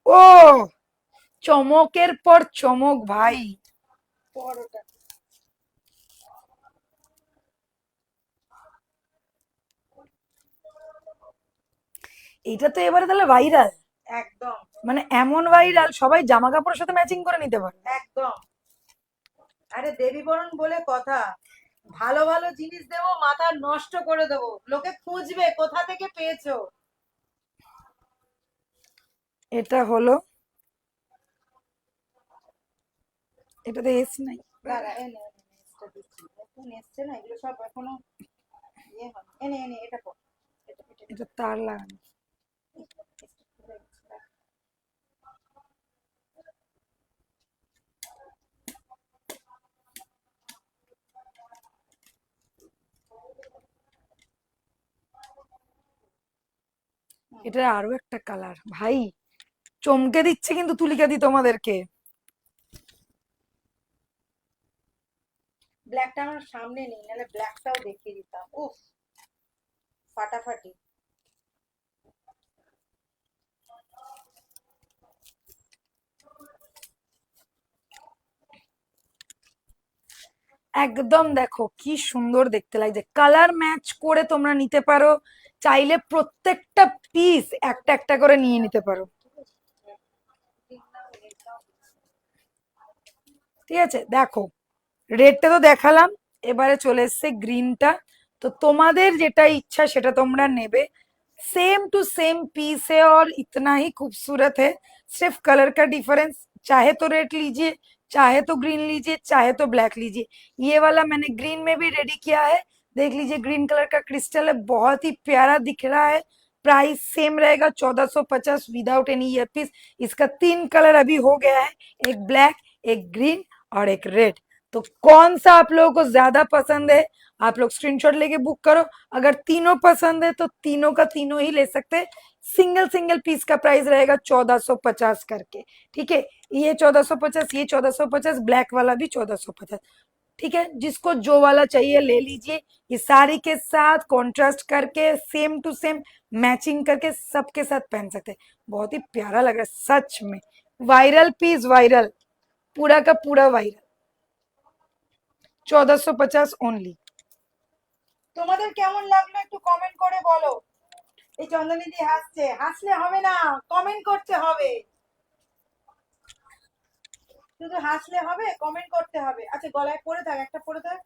ও চমকের পর চমক ভাই। পরোটা এটা তো এবারে তাহলে ভাইরাল, একদম মানে এমন ভাইরাল সবাই জামা কাপড়ের সাথে ম্যাচিং করে নিতে পারে। একদম। আরে দেবী বরণ বলে কথা, ভালো ভালো জিনিস দেবো, মাথা নষ্ট করে দেবো, লোকে খুঁজবে কোথা থেকে পেয়েছো। এটা হলো, এটাতে এস নাই। দাঁড়া, এনে এনে নেক্সটটা দিচ্ছি। এখন এসছে না, এগুলো সব এখনো ইয়ে হয়। এনে এনে এটা পর, এটা এটা তার লাগানো। এটার আরো একটা কালার ভাই, চমকে দিচ্ছে কিন্তু তুলিকা দি তোমাদেরকে। ব্ল্যাকটা আমার সামনে নেই, নাহলে ব্ল্যাকটাও দেখিয়ে দিতাম। উফ, ফাটাফাটি। একদম দেখো কি সুন্দর দেখতে লাগছে, কালার ম্যাচ করে তোমরা নিতে পারো, চাইলে প্রত্যেকটা পিস একটা একটা করে নিয়ে নিতে পারো। ঠিক আছে, দেখো রেডটা তো দেখালাম, এবারে চলে এসছে গ্রিনটা। তো তোমাদের যেটা ইচ্ছা সেটা তোমরা নেবে। सेम टू सेम पीस है और इतना ही खूबसूरत है, सिर्फ कलर का डिफरेंस। चाहे तो रेड लीजिए, चाहे तो ग्रीन लीजिए, चाहे तो ब्लैक लीजिए। ये वाला मैंने ग्रीन में भी रेडी किया है, देख लीजिए, ग्रीन कलर का क्रिस्टल है, बहुत ही प्यारा दिख रहा है। प्राइस सेम रहेगा 1450 विदाउट एनी ईयरपीस। इसका 3 कलर अभी हो गया है, एक ब्लैक, एक ग्रीन और एक रेड। तो कौन सा आप लोगों को ज्यादा पसंद है, आप लोग स्क्रीनशॉट लेके बुक करो। अगर तीनों पसंद है तो तीनों का तीनों ही ले सकते हैं। सिंगल सिंगल पीस का प्राइस रहेगा 1450 करके, ठीक है। ये 1450, ये 1450, ब्लैक वाला भी 1450, ठीक है। जिसको जो वाला चाहिए ले लीजिए। ये साड़ी के साथ कॉन्ट्रास्ट करके सेम टू सेम मैचिंग करके सबके साथ पहन सकते हैं। बहुत ही प्यारा लग रहा है सच में। वायरल पीस, वायरल, पूरा का पूरा वायरल। 1450 ओनली। তোমাদের কেমন লাগলো একটু কমেন্ট করে বলো। এই চন্দনিদি হাসছে, হাসলে হবে না, কমেন্ট করতে হবে। শুধু হাসলে হবে, কমেন্ট করতে হবে। আচ্ছা গলায় পরে থাক, একটা পরে থাক।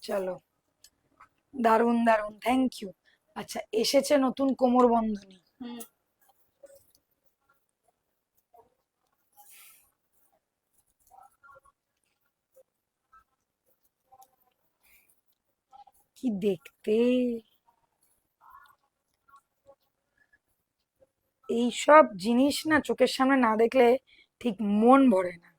চলো, দারুন দারুন, থ্যাংক ইউ। আচ্ছা, এসেছে নতুন কোমর বন্ধনী। হুম। কি দেখতে! এইসব জিনিস না চোখের সামনে না দেখলে ঠিক মন ভরে না।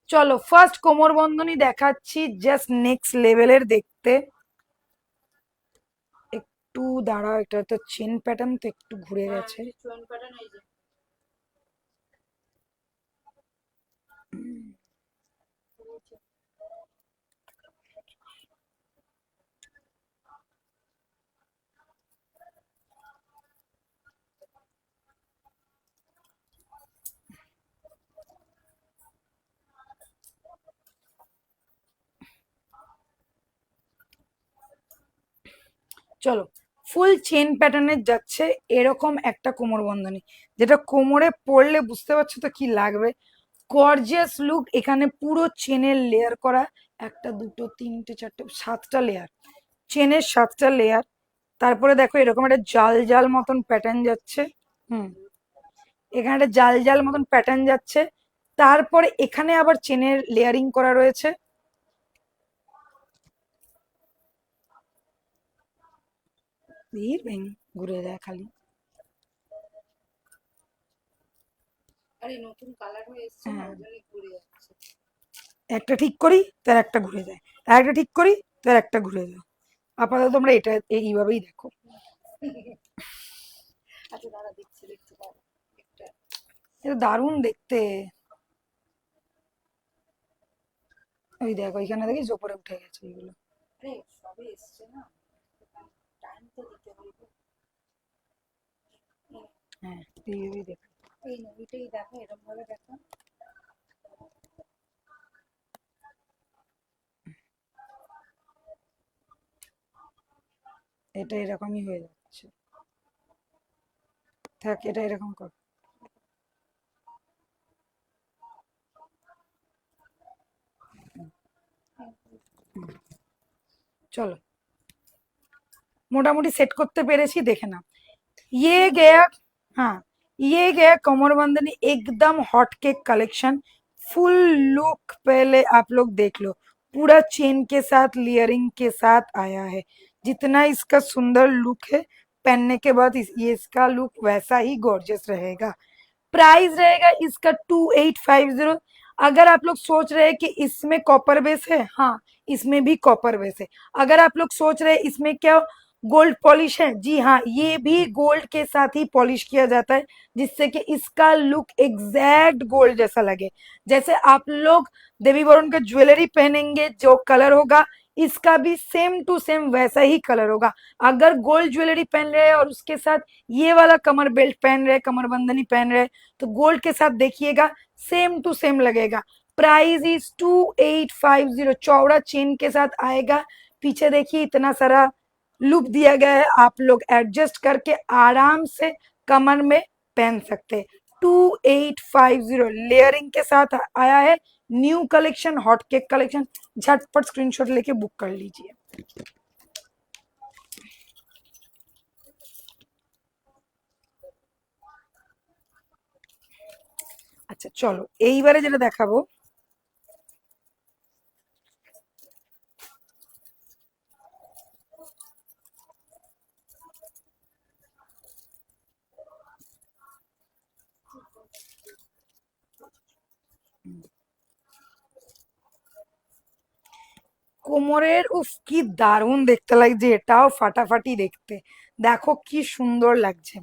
চলো, ফার্স্ট কোমর বন্ধনী দেখাচ্ছি, জাস্ট নেক্সট লেভেলের দেখতে। একটু দাঁড়াও, এটা তো চেন প্যাটার্ন তো একটু ঘুরে গেছে। চুয়ান প্যাটার্ন এই যে। চলো, ফুল চেন প্যাটার্নের যাচ্ছে এরকম একটা কোমর বন্ধনী, যেটা কোমরে পরলে বুঝতে পারছো তো কি লাগবে। গর্জিয়াস লুক, এখানে পুরো চেনের লেয়ার করা, একটা দুটো তিনটে চারটে 7টা লেয়ার, চেনের 7টা লেয়ার। তারপরে দেখো এরকম একটা জাল জাল মতন প্যাটার্ন যাচ্ছে। হুম, এখানে একটা জাল জাল মতন প্যাটার্ন যাচ্ছে। তারপরে এখানে আবার চেনের লেয়ারিং করা রয়েছে। ধীর ভেঙ ঘুরে যায় খালি। আরে নতুন কালার হয়ে এসেছে না, হ্যাঁ, ওই জন্য ঘুরে যাচ্ছে। একটা ঠিক করি তার একটা ঘুরে যায়, আর একটা ঠিক করি তার একটা ঘুরে যায়। আপাতত তোমরা এটা এইভাবেই দেখো। আচ্ছা দাঁড়া, দেখছি দেখছি দাঁড়া একটা। এটা দারুণ দেখতে। ওই দেখো এখানে দেখিস ওপরে উঠে গেছে এগুলো। আরে সবে এসছে না, টাইম তো দিতে হবে। হ্যাঁ, এইভাবেই দেখো। এই নবীটাই দেখো, এরকম ভাবে দেখো। এটা এরকমই হয়ে যাচ্ছে। থাক, এটা এরকম কর। চলো, মোটামুটি সেট করতে পেরেছি, দেখে নাও। ये गया, हाँ, ये गया कमर बंधनी, एकदम hot cake collection. Full look पहले आप लोग देख लो, पूरा चेन के साथ लेयरिंग के साथ आया है। जितना इसका सुंदर लुक है, पहनने के बाद ये इसका लुक वैसा ही गॉर्जियस रहेगा। प्राइस रहेगा इसका 2850। अगर आप लोग सोच रहे हैं कि इसमें कॉपर बेस है, हाँ इसमें भी कॉपर बेस है। अगर आप लोग सोच रहे हैं इसमें क्या गोल्ड पॉलिश है, जी हाँ ये भी गोल्ड के साथ ही पॉलिश किया जाता है, जिससे कि इसका लुक एग्जैक्ट गोल्ड जैसा लगे। जैसे आप लोग देवी वरुण का ज्वेलरी पहनेंगे जो कलर होगा, इसका भी सेम टू सेम वैसा ही कलर होगा। अगर गोल्ड ज्वेलरी पहन रहे हैं और उसके साथ ये वाला कमर बेल्ट पहन रहे, कमर बंधनी पहन रहे, तो गोल्ड के साथ देखिएगा सेम टू सेम लगेगा। प्राइस इज 2850, चौड़ा चेन के साथ आएगा। पीछे देखिए इतना सारा लूप दिया गया है, आप लोग एडजस्ट करके आराम से कमर में पहन सकते हैं। 2850 लेयरिंग के साथ आया है, new collection, hot cake collection. झटपट स्क्रीनशॉट लेके बुक कर लीजिए। আচ্ছা চলো এইবারে যেটা দেখাবো, কোমরের উফ কি দারুণ দেখতে লাগছে, এটাও ফাটাফাটি দেখতে। দেখো কি সুন্দর লাগছে।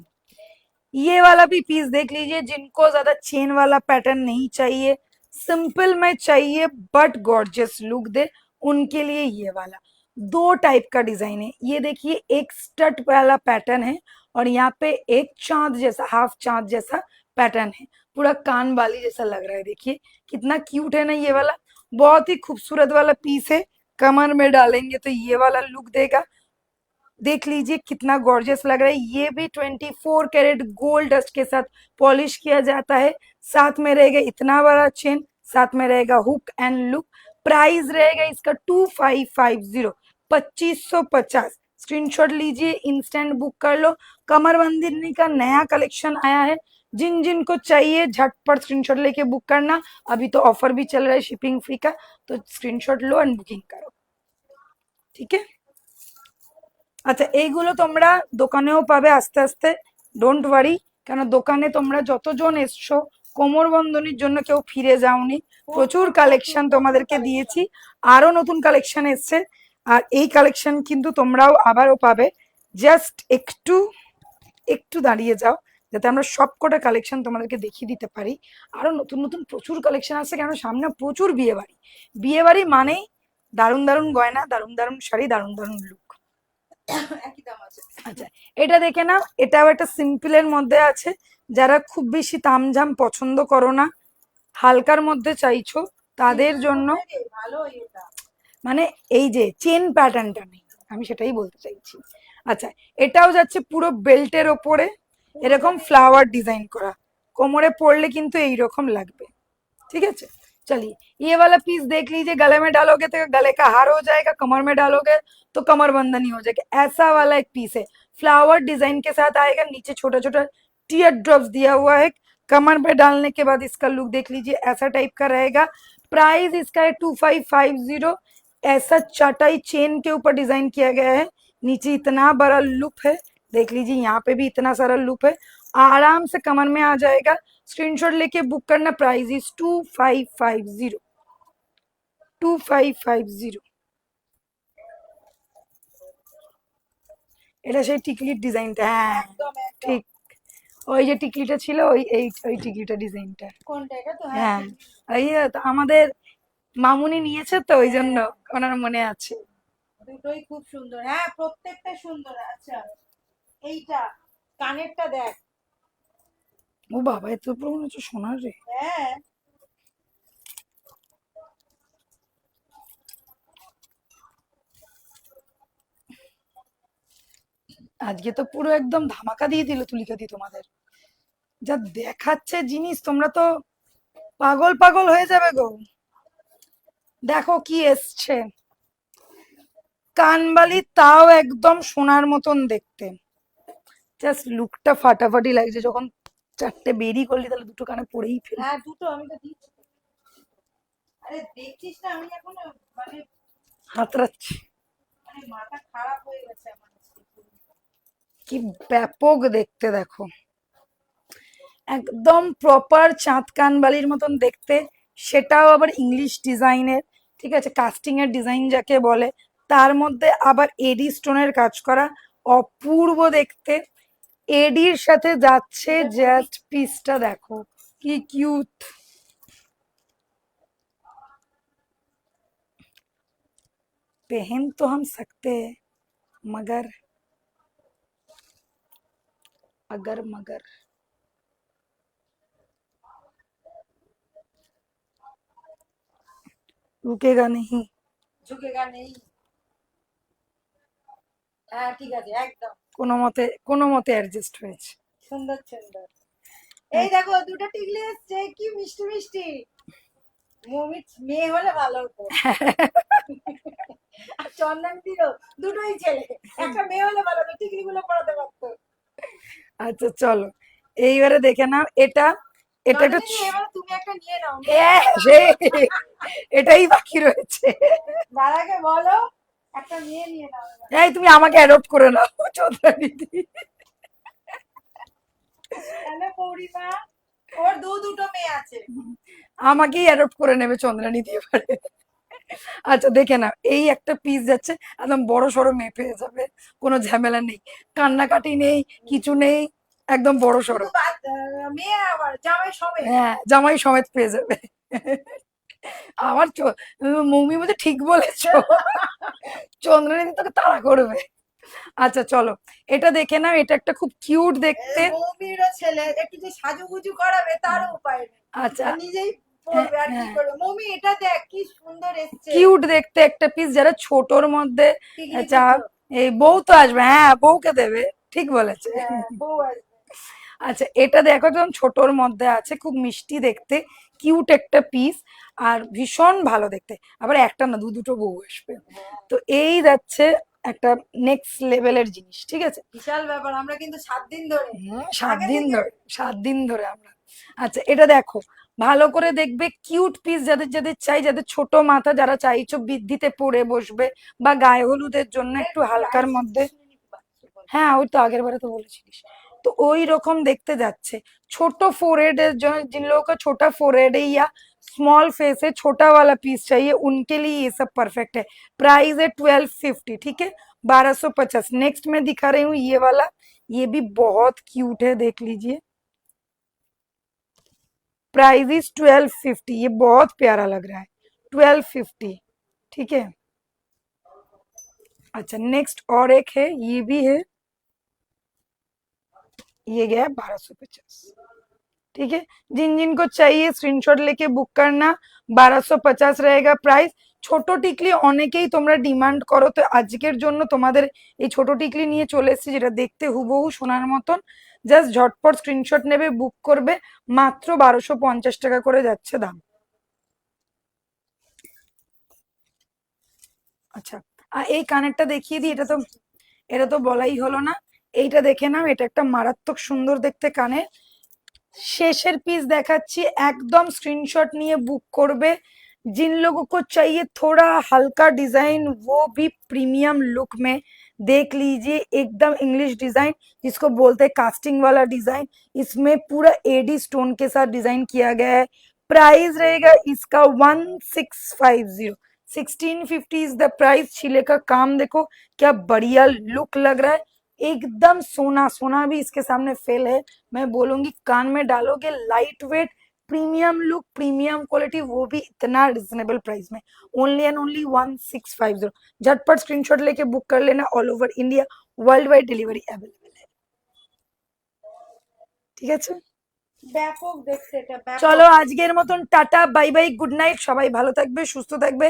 ये वाला भी पीस देख लीजिए, जिनको ज्यादा चेन वाला पैटर्न नहीं चाहिए, सिंपल में चाहिए बट गॉर्जियस लुक दे, उनके लिए ये वाला। दो टाइप का डिजाइन है, ये देखिए एक स्टड वाला पैटर्न है और यहाँ पे एक चांद जैसा, हाफ चांद जैसा पैटर्न है, पूरा कान वाली जैसा लग रहा है। देखिए कितना क्यूट है ना ये वाला, बहुत ही खूबसूरत वाला पीस है। कमर में डालेंगे तो ये वाला लुक देगा। देख लीजिए कितना गॉर्जियस लग रहा है। ये भी 24 कैरेट गोल्ड डस्ट के साथ पॉलिश किया जाता है। साथ में रहेगा इतना बड़ा चेन, साथ में रहेगा हुक एंड लुक। प्राइस रहेगा इसका 2550, 2550। स्क्रीनशॉट लीजिए, इंस्टेंट बुक कर लो। कमर बंदिनी का नया कलेक्शन आया है, जिन जिन को चाहिए झटपट स्क्रीनशॉट लेके बुक करना। अभी तो ऑफर भी चल रहा है शिपिंग फ्री का, तो स्क्रीनशॉट लो एंड बुकिंग करो, ठीक है। আচ্ছা এইগুলো তোমরা দোকানেও পাবে আস্তে আস্তে, ডোন্ট ওয়ারি। কেন দোকানে তোমরা যতজন এসছো কোমর বন্ধনীর জন্য কেউ ফিরে যাওনি, প্রচুর কালেকশন তোমাদেরকে দিয়েছি, আরো নতুন কালেকশন এসছে। আর এই কালেকশন কিন্তু তোমরাও আবারও পাবে। জাস্ট একটু একটু দাঁড়িয়ে যাও, যাতে আমরা সবকটা কালেকশন তোমাদেরকে দেখিয়ে দিতে পারি। আরো নতুন নতুন প্রচুর কালেকশন আসছে, কেন সামনে প্রচুর বিয়ে বাড়ি। বিয়ে বাড়ি মানেই দারুণ দারুণ গয়না, দারুণ দারুণ শাড়ি, দারুণ দারুণ লুক। একই দাম আছে। আচ্ছা এটা দেখে নাও, এটাও একটা সিম্পলের মধ্যে আছে। যারা খুব বেশি তামঝাম পছন্দ করো না, হালকার মধ্যে চাইছো, তাদের জন্য ভালো এটা, মানে এই যে চেন প্যাটার্নটা নেই, আমি সেটাই বলতে চাইছি। আচ্ছা এটাও যাচ্ছে পুরো বেল্টের ওপরে, এরকম फ्लावर डिजाइन करा, कोमरे पड़ले किंतु এইরকম লাগবে, ठीक है। चलिए ये वाला पीस देख लीजिए, गले में डालोगे तो गले का हार हो जाएगा, कमर में डालोगे तो कमर बंधनी हो जाएगी। ऐसा वाला एक पीस है, फ्लावर डिजाइन के साथ आएगा, नीचे छोटा छोटा टीयर ड्रॉप्स दिया हुआ है। कमर पे डालने के बाद इसका लुक देख लीजिए, ऐसा टाइप का रहेगा। प्राइस इसका है 2550। ऐसा चटाई चेन के ऊपर डिजाइन किया गया है, नीचे इतना बड़ा लुप है, देख लीजिए यहाँ पे भी इतना सारा लुप है, आराम से कमर में आ जाएगा। स्क्रीनशॉट लेके बुक करना। Price is 2550, 2550। এটা সেই টিকলির ডিজাইনটা, হ্যাঁ একদম একদম। ঠিক ওই যে টিকলিটা ছিল, ওই এই ওই টিকলিটা ডিজাইনটা, কোনটা এটা তো? হ্যাঁ ওই তো আমাদের মামুনি নিয়েছে তো ওই জন্য ওনার মনে আছে। দুটোই খুব সুন্দর, হ্যাঁ প্রত্যেকটা সুন্দর। আচ্ছা এইটা কানেরটা দেখ, ও বাবা এত পুরো মনে হচ্ছে সোনার রে। হ্যাঁ আজকে তো পুরো একদম ধামাকা দিয়ে দিল তুলিকা দি তোমাদের, যা দেখাচ্ছে জিনিস তোমরা তো পাগল পাগল হয়ে যাবে গো। দেখো কি এসছে, কানবালি, তাও একদম সোনার মতন দেখতে। জাস্ট লুকটা ফাটাফাটি লাগছে, যখন চারটে বেরি করলি তাহলে দুটো কানে পড়েই ফেল। হ্যাঁ দুটো আমি তো দিচ্ছি। আরে দেখছিস না আমি এখন মানে হাতড়াচ্ছি, মানে মাথা খারাপ হয়ে গেছে আমার আজকে। কি ব্যাপক দেখতে দেখো, একদম প্রপার চাঁদ কানবালির মতন দেখতে। সেটাও আবার ইংলিশ ডিজাইনের, ঠিক আছে, কাস্টিং এর ডিজাইন যাকে বলে, তার মধ্যে আবার এডি স্টোনের কাজ করা, অপূর্ব দেখতে। এডির সাথে যাচ্ছে, জাস্ট পিসটা দেখো কি কিউট। पहन तो हम सकते हैं, मगर अगर मगर रुकेगा नहीं। ঝুঁকেগা নেই। হ্যাঁ ঠিক আছে একদম। কোনো মতে অ্যাডজাস্ট হয়েছে। সুন্দর সুন্দর। এই দেখো দুটো টিকলি এসছে, কি মিষ্টি মিষ্টি। মমির মেয়ে হলে ভালো হতো। আর চন্দন দিরও দুটোই ছেলে, একটা মেয়ে হলে ভালো হতো, টিকলি গুলো পড়াতে পারতো। আচ্ছা চলো এইবারে দেখে নাও, এটা এটা একটা চন্দনী এবার তুমি একটা নিয়ে নাও। এটাই বাকি রয়েছে। দাদাকে বলো একটা মেয়ে নিয়ে নাও এবার। এই তুমি আমাকে অ্যাডপ্ট করে নাও চন্দ্রানীদি। তাহলে পৌরিমা, ওর দুটো মেয়ে আছে। আমাকেই অ্যাডপ্ট করে নেবে চন্দ্রানীদি এবারে। আচ্ছা দেখে নাও, এই একটা পিস যাচ্ছে, একদম বড় সড়ো মেয়ে পেয়ে যাবে, কোনো ঝামেলা নেই, কান্নাকাটি নেই, কিছু নেই, একদম বড় সড়ো। শুধু মেয়ে আবার জামাই সমেত। হ্যাঁ জামাই সমেত পেয়ে যাবে। আমার মৌমি বলছে ঠিক বলেছো, চন্দ্রানীদি তোকে তাড়া করবে। আচ্ছা চলো এটা দেখে নাও, এটা একটা খুব কিউট দেখতে। মৌমিরও ছেলে একটু যে সাজুগুজু করাবে তারও উপায় নেই, আচ্ছা নিজেই পড়বে আর কি করবে। মৌমি এটা দেখ কি সুন্দর এসছে, কিউট দেখতে একটা পিস, যারা ছোটর মধ্যে টিকলি চা, কুচো। এই বউ তো আসবে, হ্যাঁ বউকে দেবে, ঠিক বলেছে। হ্যাঁ, বউ আসবে। আচ্ছা এটা দেখো যখন ছোটর মধ্যে আছে, খুব মিষ্টি দেখতে, কিউট একটা পিস, আর ভীষণ ভালো দেখতে, আবার একটা না দুটো বউ আসবে। তো এই যাচ্ছে একটা নেক্সট লেভেলের জিনিস, ঠিক আছে। বিশাল ব্যাপার, আমরা কিন্তু 7 দিন ধরে 7 দিন ধরে আমরা। আচ্ছা এটা দেখো, ভালো করে দেখবে, কিউট পিস যাদের যাদের চাই, যাদের ছোট মাথা, যারা চাইছো বৃদ্ধিতে পরে বসবে বা গায়ে হলুদের জন্য একটু হালকার মধ্যে। হ্যাঁ ওই তো আগের বারে তো বলেছিলিস। তো ওই রকম দেখতে যাচ্ছে, ছোট फोरहेड है, जो जिन लोगों का छोटा फोरहेड है या स्मॉल फेस है, छोटा वाला पीस चाहिए, उनके लिए ये सब परफेक्ट है। प्राइस है 1250, ठीक है, 1250। नेक्स्ट मैं दिखा रही हूँ ये वाला, ये भी बहुत क्यूट है, देख लीजिए, प्राइस इज 1250, ये बहुत प्यारा लग रहा है, 1250, ठीक है। अच्छा नेक्स्ट और एक है, ये भी है, ये गया 1250, ठीक है। जिन जिन को चाहिए स्क्रीनशॉट लेके बुक करना, 1250 रहेगा प्राइस। ছোট টিকলি অনেকেই তোমরা ডিমান্ড করো, তো আজকের জন্য তোমাদের এই ছোট টিকলি নিয়ে চলে এসেছি, যেটা দেখতে হুবহু সোনার মতন। জাস্ট ঝটপট স্ক্রিনশট নেবে, বুক করবে, মাত্র 1250 টাকা করে যাচ্ছে দাম। আচ্ছা আর এই কানেরটা দেখিয়ে দিই, এটা তো বলাই হলো না, এইটা দেখে নাও, এটা একটা মারাত্মক সুন্দর দেখতে কানের। शेषर पीस देखाচ্ছি, एकदम स्क्रीनशॉट নিয়ে बुक করবে। जिन लोगों को चाहिए थोड़ा हल्का डिजाइन, वो भी प्रीमियम लुक में, देख लीजिए, एकदम इंग्लिश डिजाइन, जिसको बोलते हैं कास्टिंग वाला डिजाइन, इसमें पूरा एडी स्टोन के साथ डिजाइन किया गया है। प्राइस रहेगा इसका 1650, 1650 इज द प्राइस। छिले का काम देखो क्या बढ़िया लुक लग रहा है, एकदम सोना सोना भी इसके सामने फेल है। मैं बोलूंगी कान में डालोगे, light weight, premium look, premium quality, वो भी इतना रिजनेबल प्राइस में, ओनली एंड ओनली 1650। झटपट स्क्रीनशॉट लेके बुक कर लेना, all over India world wide delivery available है, ঠিক আছে। ব্যাপক দেখতে এটা, ব্যাপক। চলো আজকের মতন tata, bye bye, good night, সবাই ভালো থাকবে, সুস্থ থাকবে,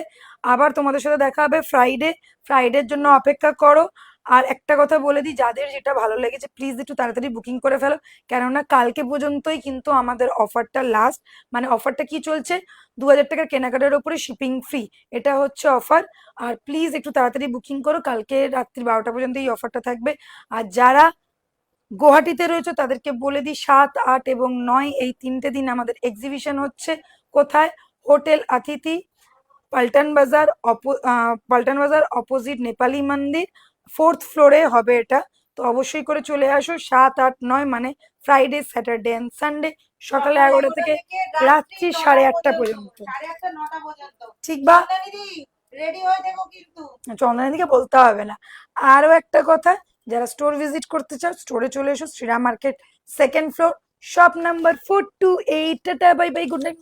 আবার তোমাদের সাথে দেখা হবে ফ্রাইডের জন্য অপেক্ষা করো। আর একটা কথা বলে দিই, যাদের যেটা ভালো লেগেছে প্লিজ একটু তাড়াতাড়ি বুকিং করে ফেলো, কেননা কালকে পর্যন্তই কিন্তু আমাদের অফারটা লাস্ট। মানে অফারটা কি চলছে, 2000 টাকার কেনাকাটার উপরে শিপিং ফ্রি, এটা হচ্ছে অফার। আর প্লিজ একটু তাড়াতাড়ি বুকিং করো, কালকে রাত্রি 12টা পর্যন্ত এই অফারটা থাকবে। আর যারা গুয়াহাটিতে রয়েছে তাদেরকে বলে দিই, 7, 8 এবং 9 এই 3টে দিন আমাদের এক্সিবিশন হচ্ছে। কোথায়, হোটেল অতিথি, পল্টন বাজার অপোজিট নেপালি মন্দির, 4th ফ্লোরে হবে এটা। তো অবশ্যই করে চলে আসো 7, 8, 9 মানে ফ্রাইডে, স্যাটারডে এন্ড সানডে সকাল সকাল 11টা 11টা থেকে থেকে রাত্রি রাত্রি 9টা 8:30 পর্যন্ত। সাড়ে 8টা 9টা পর্যন্ত। ঠিক বা? চন্দনিদি রেডি হয়ে থেকো কিন্তু। চন্দনাদিকে বলতে হবে না। আরো একটা কথা, যারা স্টোর ভিজিট করতে চাও স্টোরে চলে এসো, Shriram market, 2nd floor, shop number 428। Tata, bye bye, good night.